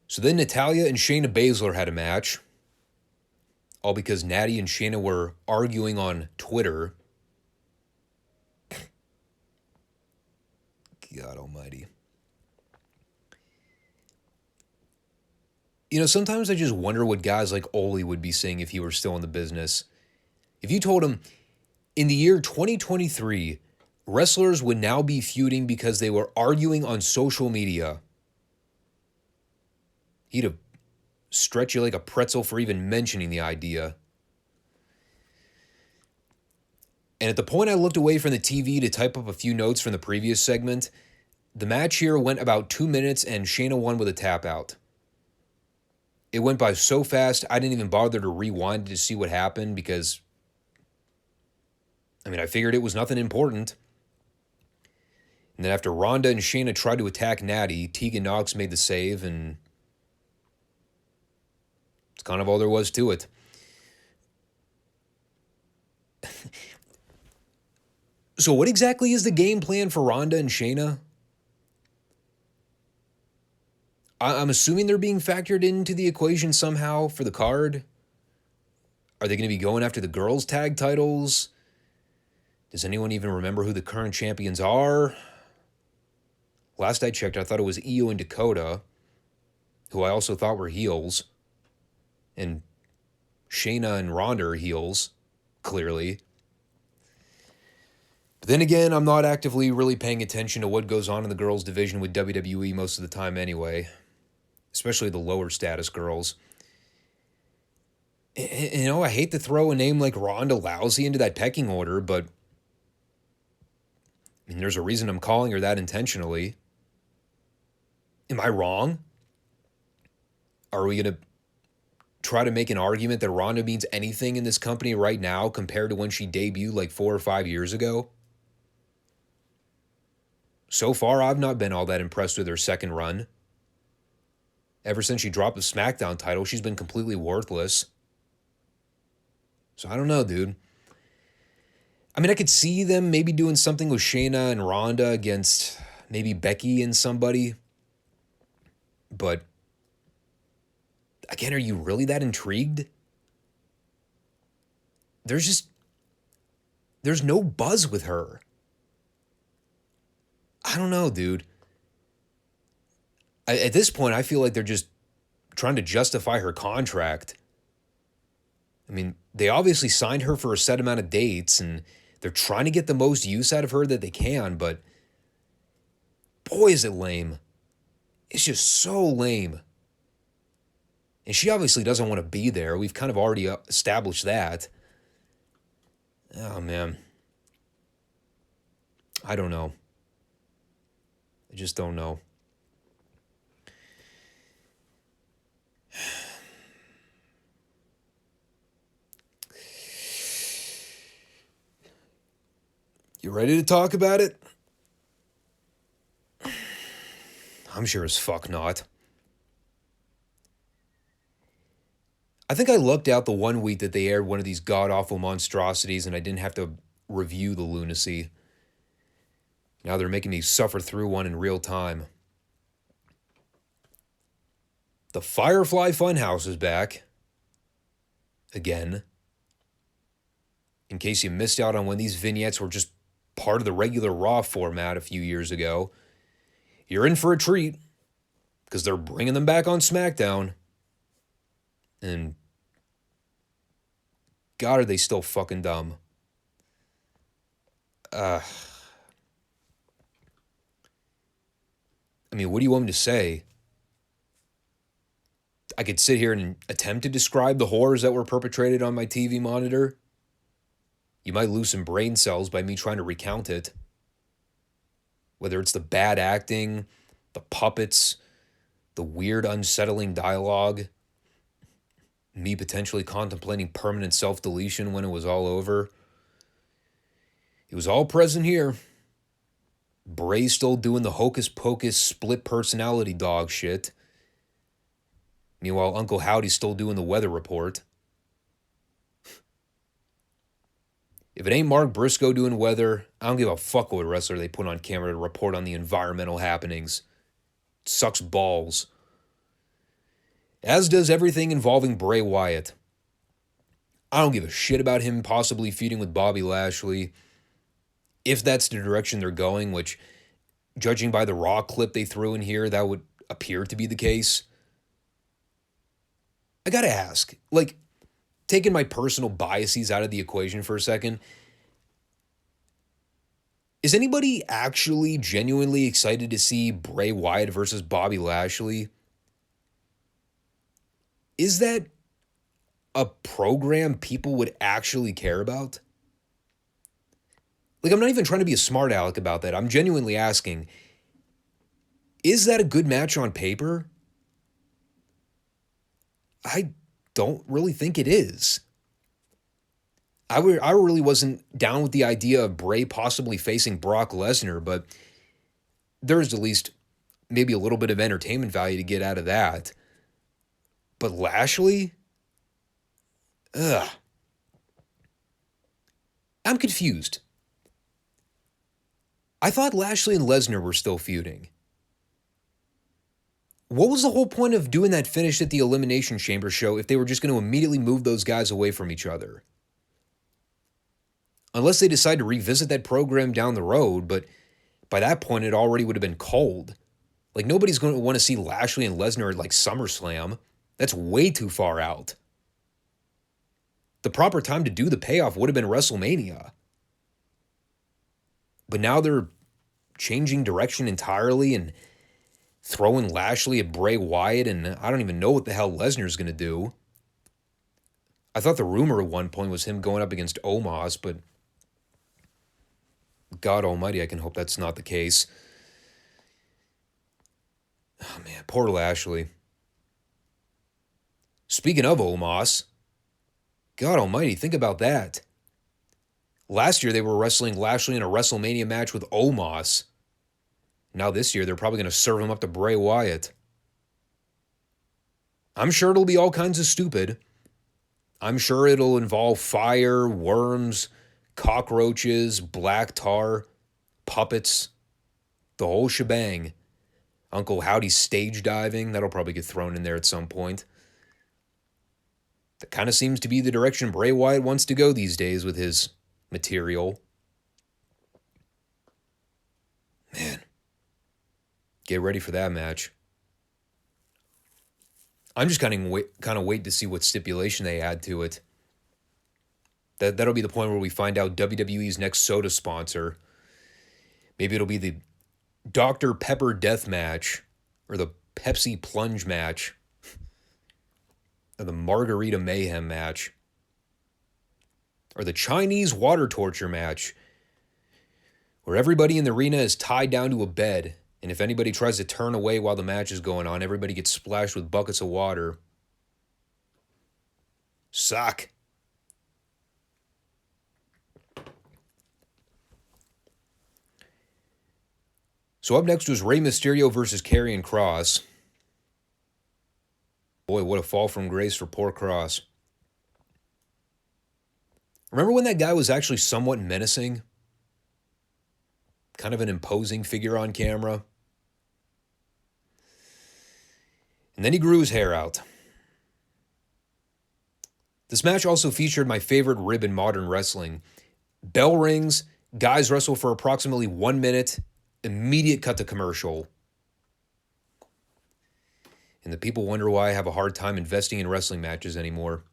So then Natalia and Shayna Basler had a match. All because Natty and Shayna were arguing on Twitter. God almighty. You know, sometimes I just wonder what guys like Ole would be saying if he were still in the business. If you told him, in the year 2023, wrestlers would now be feuding because they were arguing on social media, he'd have stretched you like a pretzel for even mentioning the idea. And at the point I looked away from the TV to type up a few notes from the previous segment, the match here went about 2 minutes and Shayna won with a tap out. It went by so fast, I didn't even bother to rewind to see what happened because, I mean, I figured it was nothing important. And then after Ronda and Shayna tried to attack Natty, Tegan Nox made the save, and it's kind of all there was to it. So what exactly is the game plan for Ronda and Shayna? I'm assuming they're being factored into the equation somehow for the card. Are they going to be going after the girls' tag titles? Does anyone even remember who the current champions are? Last I checked, I thought it was Io and Dakota, who I also thought were heels. And Shayna and Ronda are heels, clearly. But then again, I'm not actively really paying attention to what goes on in the girls' division with WWE most of the time anyway. Especially the lower status girls. You know, I hate to throw a name like Ronda Rousey into that pecking order, but I mean, there's a reason I'm calling her that intentionally. Am I wrong? Are we going to try to make an argument that Ronda means anything in this company right now compared to when she debuted like 4 or 5 years ago? So far, I've not been all that impressed with her second run. Ever since she dropped the SmackDown title, she's been completely worthless. So I don't know, dude. I mean, I could see them maybe doing something with Shayna and Ronda against maybe Becky and somebody. But again, are you really that intrigued? There's no buzz with her. I don't know, dude. At this point, I feel like they're just trying to justify her contract. I mean, they obviously signed her for a set amount of dates, and they're trying to get the most use out of her that they can, but boy, is it lame. It's just so lame. And she obviously doesn't want to be there. We've kind of already established that. Oh, man. I don't know. I just don't know. You ready to talk about it? I'm sure as fuck not. I think I lucked out the 1 week that they aired one of these god-awful monstrosities and I didn't have to review the lunacy. Now they're making me suffer through one in real time. The Firefly Funhouse is back. Again. In case you missed out on when these vignettes were just part of the regular Raw format a few years ago, you're in for a treat because they're bringing them back on SmackDown. And God, are they still fucking dumb. I mean, what do you want me to say? I could sit here and attempt to describe the horrors that were perpetrated on my TV monitor. You might lose some brain cells by me trying to recount it. Whether it's the bad acting, the puppets, the weird, unsettling dialogue, me potentially contemplating permanent self-deletion when it was all over. It was all present here. Bray still doing the hocus-pocus split personality dog shit. Meanwhile, Uncle Howdy's still doing the weather report. If it ain't Mark Briscoe doing weather, I don't give a fuck what wrestler they put on camera to report on the environmental happenings. It sucks balls. As does everything involving Bray Wyatt. I don't give a shit about him possibly feuding with Bobby Lashley. If that's the direction they're going, which, judging by the Raw clip they threw in here, that would appear to be the case. I gotta ask, like, taking my personal biases out of the equation for a second, is anybody actually genuinely excited to see Bray Wyatt versus Bobby Lashley? Is that a program people would actually care about? Like, I'm not even trying to be a smart aleck about that. I'm genuinely asking, is that a good match on paper? I don't really think it is. I really wasn't down with the idea of Bray possibly facing Brock Lesnar, but there's at least maybe a little bit of entertainment value to get out of that. But Lashley? Ugh. I'm confused. I thought Lashley and Lesnar were still feuding. What was the whole point of doing that finish at the Elimination Chamber show if they were just going to immediately move those guys away from each other? Unless they decide to revisit that program down the road, but by that point it already would have been cold. Like, nobody's going to want to see Lashley and Lesnar at like SummerSlam. That's way too far out. The proper time to do the payoff would have been WrestleMania. But now they're changing direction entirely and throwing Lashley at Bray Wyatt, and I don't even know what the hell Lesnar's going to do. I thought the rumor at one point was him going up against Omos, but God almighty, I can hope that's not the case. Oh man, poor Lashley. Speaking of Omos, God almighty, think about that. Last year they were wrestling Lashley in a WrestleMania match with Omos. Now this year they're probably going to serve him up to Bray Wyatt. I'm sure it'll be all kinds of stupid. I'm sure it'll involve fire, worms, cockroaches, black tar, puppets, the whole shebang. Uncle Howdy's stage diving, that'll probably get thrown in there at some point. That kind of seems to be the direction Bray Wyatt wants to go these days with his material. Man, get ready for that match. I'm just kind of waiting to see what stipulation they add to it. That'll be the point where we find out WWE's next soda sponsor. Maybe it'll be the Dr. Pepper Death Match, or the Pepsi Plunge Match, or the Margarita Mayhem Match, or the Chinese Water Torture Match, where everybody in the arena is tied down to a bed, and if anybody tries to turn away while the match is going on, everybody gets splashed with buckets of water. Suck. So up next was Rey Mysterio versus Karrion Kross. Boy, what a fall from grace for poor Kross. Remember when that guy was actually somewhat menacing? Kind of an imposing figure on camera? And then he grew his hair out. This match also featured my favorite rib in modern wrestling. Bell rings, guys wrestle for approximately 1 minute, immediate cut to commercial. And the people wonder why I have a hard time investing in wrestling matches anymore.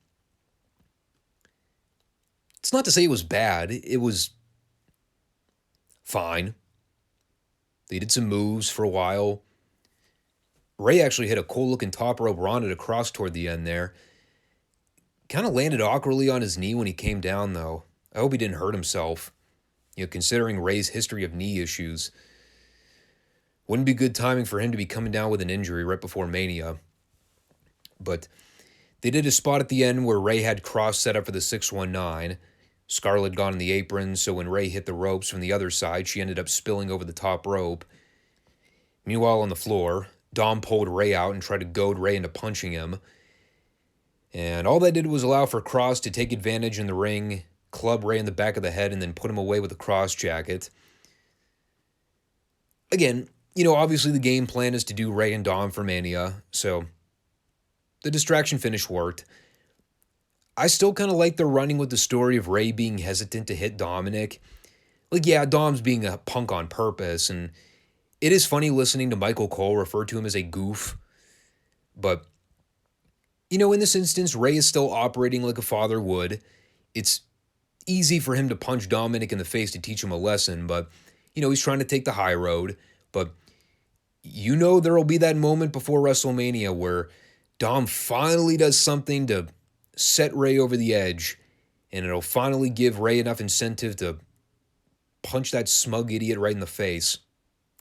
It's not to say it was bad. It was fine. They did some moves for a while. Ray actually hit a cool-looking top rope Ronda to Cross toward the end there. Kind of landed awkwardly on his knee when he came down, though. I hope he didn't hurt himself. Considering Ray's history of knee issues. Wouldn't be good timing for him to be coming down with an injury right before Mania. But they did a spot at the end where Ray had Cross set up for the 619. Scarlett got on the apron, so when Ray hit the ropes from the other side, she ended up spilling over the top rope. Meanwhile, on the floor, Dom pulled Ray out and tried to goad Ray into punching him. And all that did was allow for Cross to take advantage in the ring, club Ray in the back of the head, and then put him away with a cross jacket. Again, obviously the game plan is to do Ray and Dom for Mania, so the distraction finish worked. I still kind of like the running with the story of Ray being hesitant to hit Dominic. Dom's being a punk on purpose, and it is funny listening to Michael Cole refer to him as a goof. But, in this instance, Ray is still operating like a father would. It's easy for him to punch Dominic in the face to teach him a lesson, but, he's trying to take the high road. But, there will be that moment before WrestleMania where Dom finally does something to set Ray over the edge, and it'll finally give Ray enough incentive to punch that smug idiot right in the face.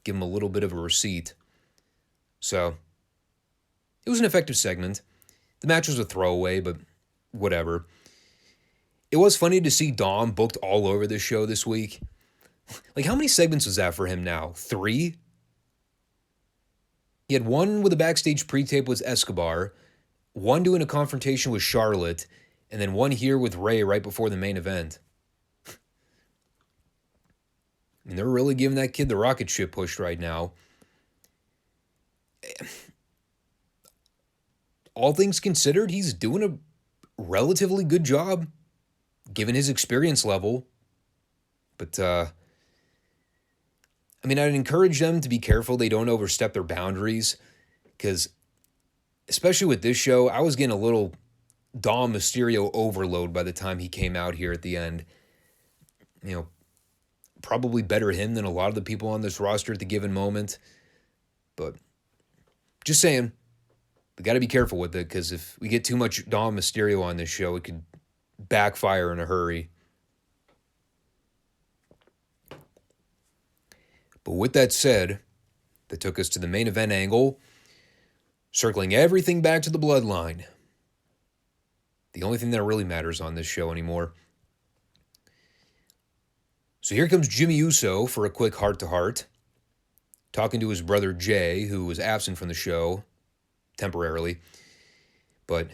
Give him a little bit of a receipt. So, it was an effective segment. The match was a throwaway, but whatever. It was funny to see Dom booked all over this show this week. How many segments was that for him now? 3? He had one with a backstage pre-tape with Escobar, one doing a confrontation with Charlotte, and then one here with Ray right before the main event. And they're really giving that kid the rocket ship pushed right now. All things considered, he's doing a relatively good job, given his experience level. But, I'd encourage them to be careful they don't overstep their boundaries, because, especially with this show, I was getting a little Dom Mysterio overload by the time he came out here at the end. Probably better him than a lot of the people on this roster at the given moment. But just saying, we got to be careful with it, because if we get too much Dom Mysterio on this show, it could backfire in a hurry. But with that said, that took us to the main event angle, circling everything back to the bloodline. The only thing that really matters on this show anymore. So here comes Jimmy Uso for a quick heart-to-heart, talking to his brother Jey, who was absent from the show temporarily. But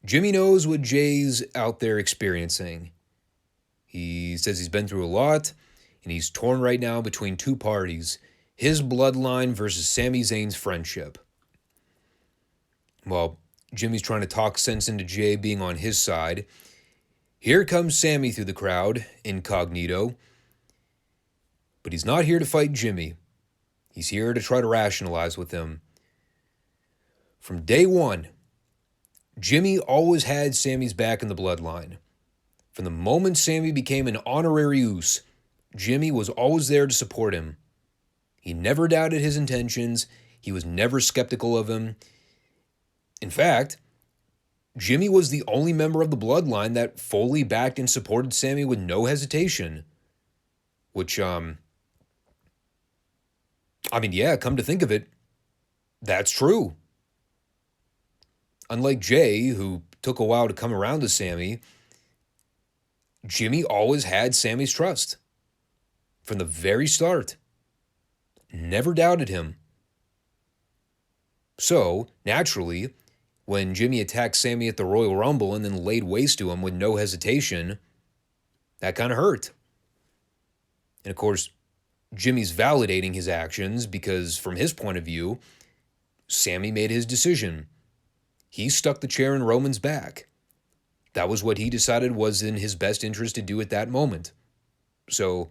Jimmy knows what Jey's out there experiencing. He says he's been through a lot, and he's torn right now between two parties, his bloodline versus Sami Zayn's friendship. Well, Jimmy's trying to talk sense into Jey being on his side. Here comes Sammy through the crowd, incognito. But he's not here to fight Jimmy. He's here to try to rationalize with him. From day one, Jimmy always had Sammy's back in the bloodline. From the moment Sammy became an honorary Uso, Jimmy was always there to support him. He never doubted his intentions. He was never skeptical of him. In fact, Jimmy was the only member of the bloodline that fully backed and supported Sammy with no hesitation. Which, come to think of it, that's true. Unlike Jey, who took a while to come around to Sammy, Jimmy always had Sammy's trust. From the very start. Never doubted him. So, naturally, when Jimmy attacked Sammy at the Royal Rumble and then laid waste to him with no hesitation, that kind of hurt. And of course, Jimmy's validating his actions because from his point of view, Sammy made his decision. He stuck the chair in Roman's back. That was what he decided was in his best interest to do at that moment. So,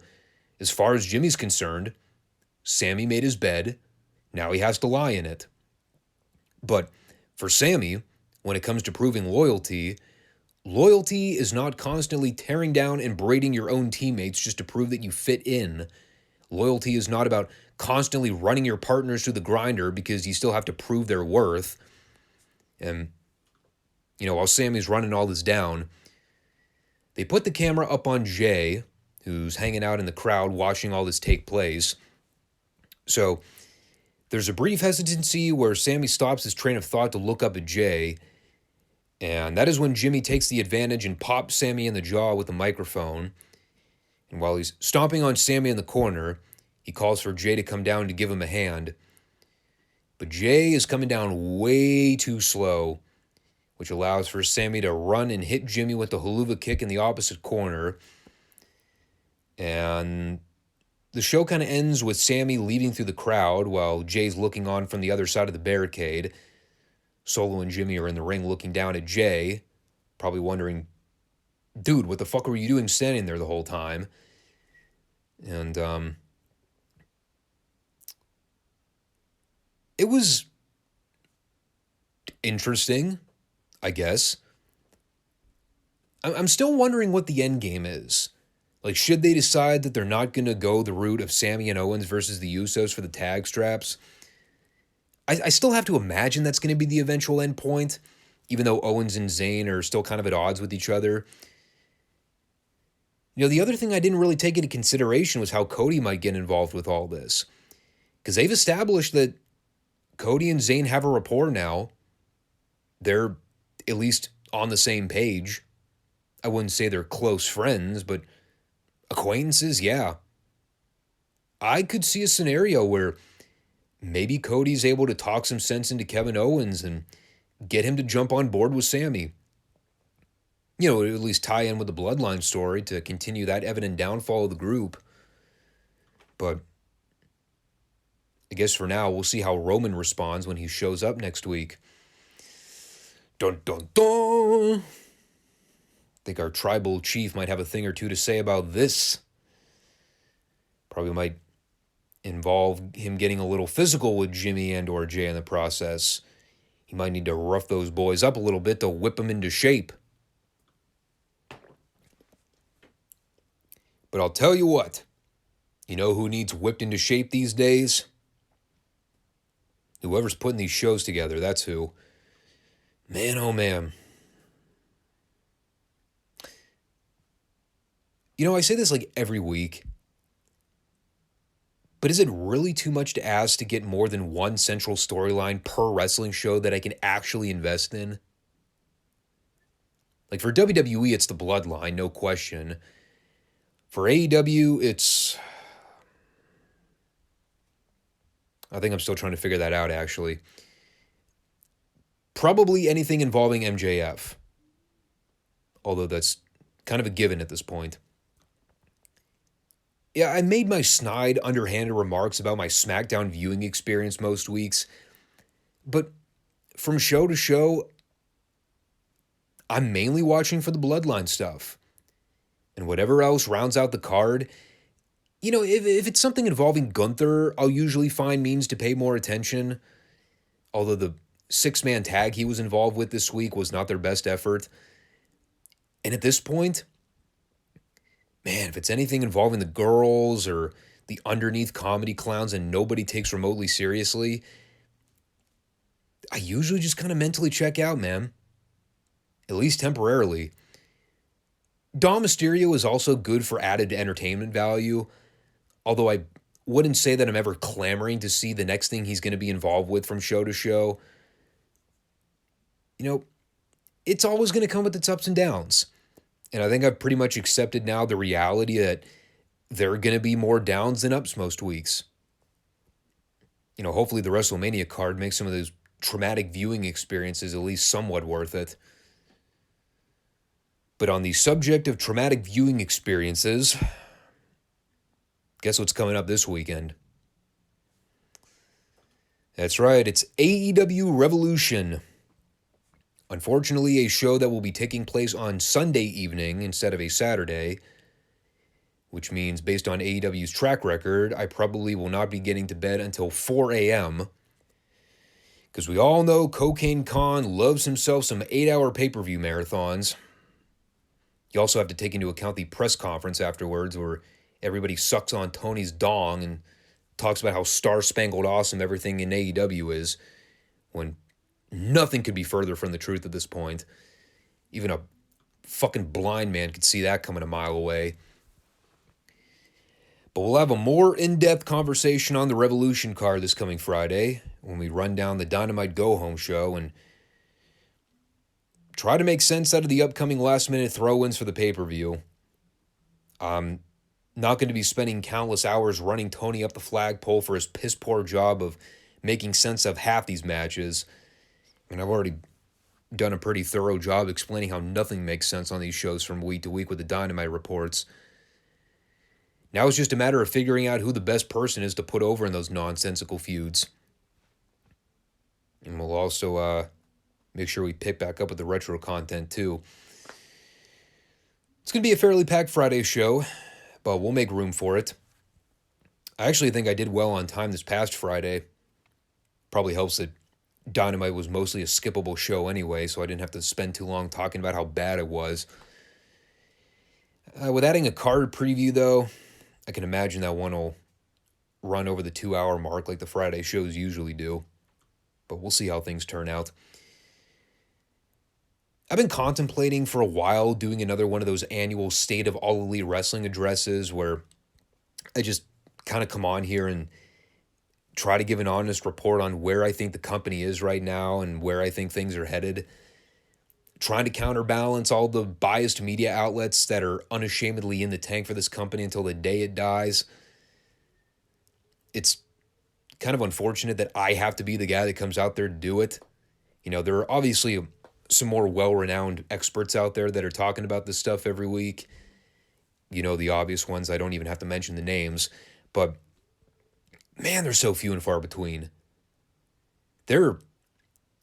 as far as Jimmy's concerned, Sammy made his bed. Now he has to lie in it. But for Sammy, when it comes to proving loyalty, loyalty is not constantly tearing down and braiding your own teammates just to prove that you fit in. Loyalty is not about constantly running your partners through the grinder because you still have to prove their worth. And, while Sammy's running all this down, they put the camera up on Jey, who's hanging out in the crowd watching all this take place. So, there's a brief hesitancy where Sammy stops his train of thought to look up at Jey, and that is when Jimmy takes the advantage and pops Sammy in the jaw with the microphone. And while he's stomping on Sammy in the corner, he calls for Jey to come down to give him a hand. But Jey is coming down way too slow, which allows for Sammy to run and hit Jimmy with the haluva kick in the opposite corner. And the show kind of ends with Sammy leading through the crowd while Jey's looking on from the other side of the barricade. Solo and Jimmy are in the ring looking down at Jey, probably wondering, dude, what the fuck were you doing standing there the whole time? And, it was interesting, I guess. I'm still wondering what the end game is. Like, should they decide that they're not going to go the route of Sammy and Owens versus the Usos for the tag straps? I still have to imagine that's going to be the eventual end point, even though Owens and Zayn are still kind of at odds with each other. The other thing I didn't really take into consideration was how Cody might get involved with all this. Because they've established that Cody and Zayn have a rapport now. They're at least on the same page. I wouldn't say they're close friends, but acquaintances, yeah. I could see a scenario where maybe Cody's able to talk some sense into Kevin Owens and get him to jump on board with Sammy. At least tie in with the Bloodline story to continue that evident downfall of the group. But I guess for now, we'll see how Roman responds when he shows up next week. Dun, dun, dun. I think our tribal chief might have a thing or two to say about this. Probably might involve him getting a little physical with Jimmy and or Jey in the process. He might need to rough those boys up a little bit to whip them into shape. But I'll tell you what. You know who needs whipped into shape these days? Whoever's putting these shows together, that's who. Man, oh man. I say this like every week. But is it really too much to ask to get more than one central storyline per wrestling show that I can actually invest in? Like for WWE, it's the bloodline, no question. For AEW, I think I'm still trying to figure that out, actually. Probably anything involving MJF. Although that's kind of a given at this point. Yeah, I made my snide, underhanded remarks about my SmackDown viewing experience most weeks. But from show to show, I'm mainly watching for the bloodline stuff. And whatever else rounds out the card, if it's something involving Gunther, I'll usually find means to pay more attention. Although the 6-man tag he was involved with this week was not their best effort. And at this point, man, if it's anything involving the girls or the underneath comedy clowns and nobody takes remotely seriously, I usually just kind of mentally check out, man. At least temporarily. Dom Mysterio is also good for added entertainment value, although I wouldn't say that I'm ever clamoring to see the next thing he's going to be involved with from show to show. It's always going to come with its ups and downs. And I think I've pretty much accepted now the reality that there are going to be more downs than ups most weeks. Hopefully the WrestleMania card makes some of those traumatic viewing experiences at least somewhat worth it. But on the subject of traumatic viewing experiences, guess what's coming up this weekend? That's right, it's AEW Revolution. Unfortunately, a show that will be taking place on Sunday evening instead of a Saturday, which means based on AEW's track record, I probably will not be getting to bed until 4 a.m., because we all know Cocaine Khan loves himself some 8-hour pay-per-view marathons. You also have to take into account the press conference afterwards where everybody sucks on Tony's dong and talks about how star-spangled awesome everything in AEW is, when nothing could be further from the truth at this point. Even a fucking blind man could see that coming a mile away. But we'll have a more in-depth conversation on the Revolution card this coming Friday when we run down the Dynamite Go-Home show and try to make sense out of the upcoming last-minute throw-ins for the pay-per-view. I'm not going to be spending countless hours running Tony up the flagpole for his piss-poor job of making sense of half these matches. And I've already done a pretty thorough job explaining how nothing makes sense on these shows from week to week with the Dynamite reports. Now it's just a matter of figuring out who the best person is to put over in those nonsensical feuds. And we'll also make sure we pick back up with the retro content too. It's going to be a fairly packed Friday show, but we'll make room for it. I actually think I did well on time this past Friday. Probably helps that Dynamite was mostly a skippable show anyway, so I didn't have to spend too long talking about how bad it was. With adding a card preview, though, I can imagine that one will run over the 2-hour mark like the Friday shows usually do. But we'll see how things turn out. I've been contemplating for a while doing another one of those annual State of All Elite Wrestling addresses where I just kind of come on here and try to give an honest report on where I think the company is right now and where I think things are headed. Trying to counterbalance all the biased media outlets that are unashamedly in the tank for this company until the day it dies. It's kind of unfortunate that I have to be the guy that comes out there to do it. There are obviously some more well-renowned experts out there that are talking about this stuff every week. The obvious ones, I don't even have to mention the names. But, man, they're so few and far between. There are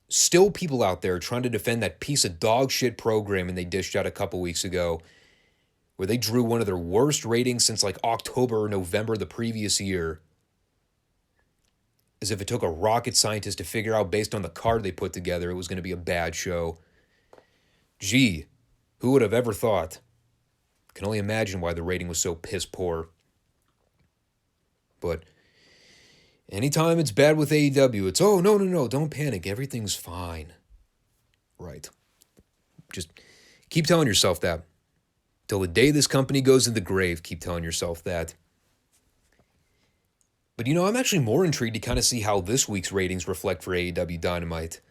still people out there trying to defend that piece of dog shit programming they dished out a couple weeks ago where they drew one of their worst ratings since like October or November the previous year. As if it took a rocket scientist to figure out based on the card they put together it was going to be a bad show. Gee, who would have ever thought? Can only imagine why the rating was so piss poor. But anytime it's bad with AEW, it's, oh, no, don't panic. Everything's fine. Right. Just keep telling yourself that. Till the day this company goes in the grave, keep telling yourself that. But, I'm actually more intrigued to kind of see how this week's ratings reflect for AEW Dynamite.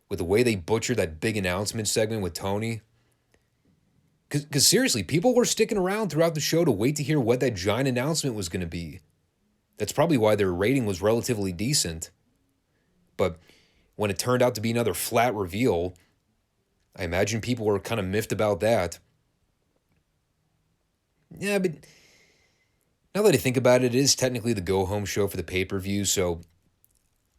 With the way they butchered that big announcement segment with Tony, Because seriously, people were sticking around throughout the show to wait to hear what that giant announcement was going to be. That's probably why their rating was relatively decent. But when it turned out to be another flat reveal, I imagine people were kind of miffed about that. Yeah, but now that I think about it, it is technically the go-home show for the pay-per-view, so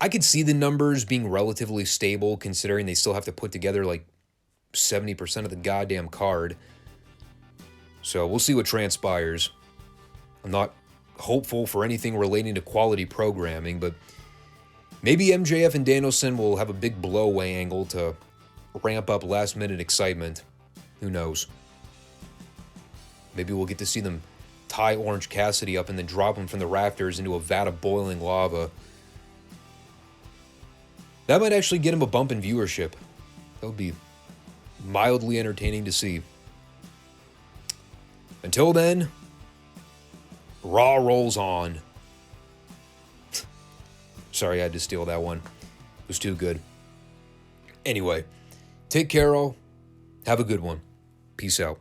I could see the numbers being relatively stable considering they still have to put together like 70% of the goddamn card. So we'll see what transpires. I'm not hopeful for anything relating to quality programming, but maybe MJF and Danielson will have a big blow-away angle to ramp up last-minute excitement. Who knows? Maybe we'll get to see them tie Orange Cassidy up and then drop him from the rafters into a vat of boiling lava. That might actually get him a bump in viewership. That would be mildly entertaining to see. Until then, Raw rolls on. Sorry I had to steal that one. It was too good. Anyway, take care all. Have a good one. Peace out.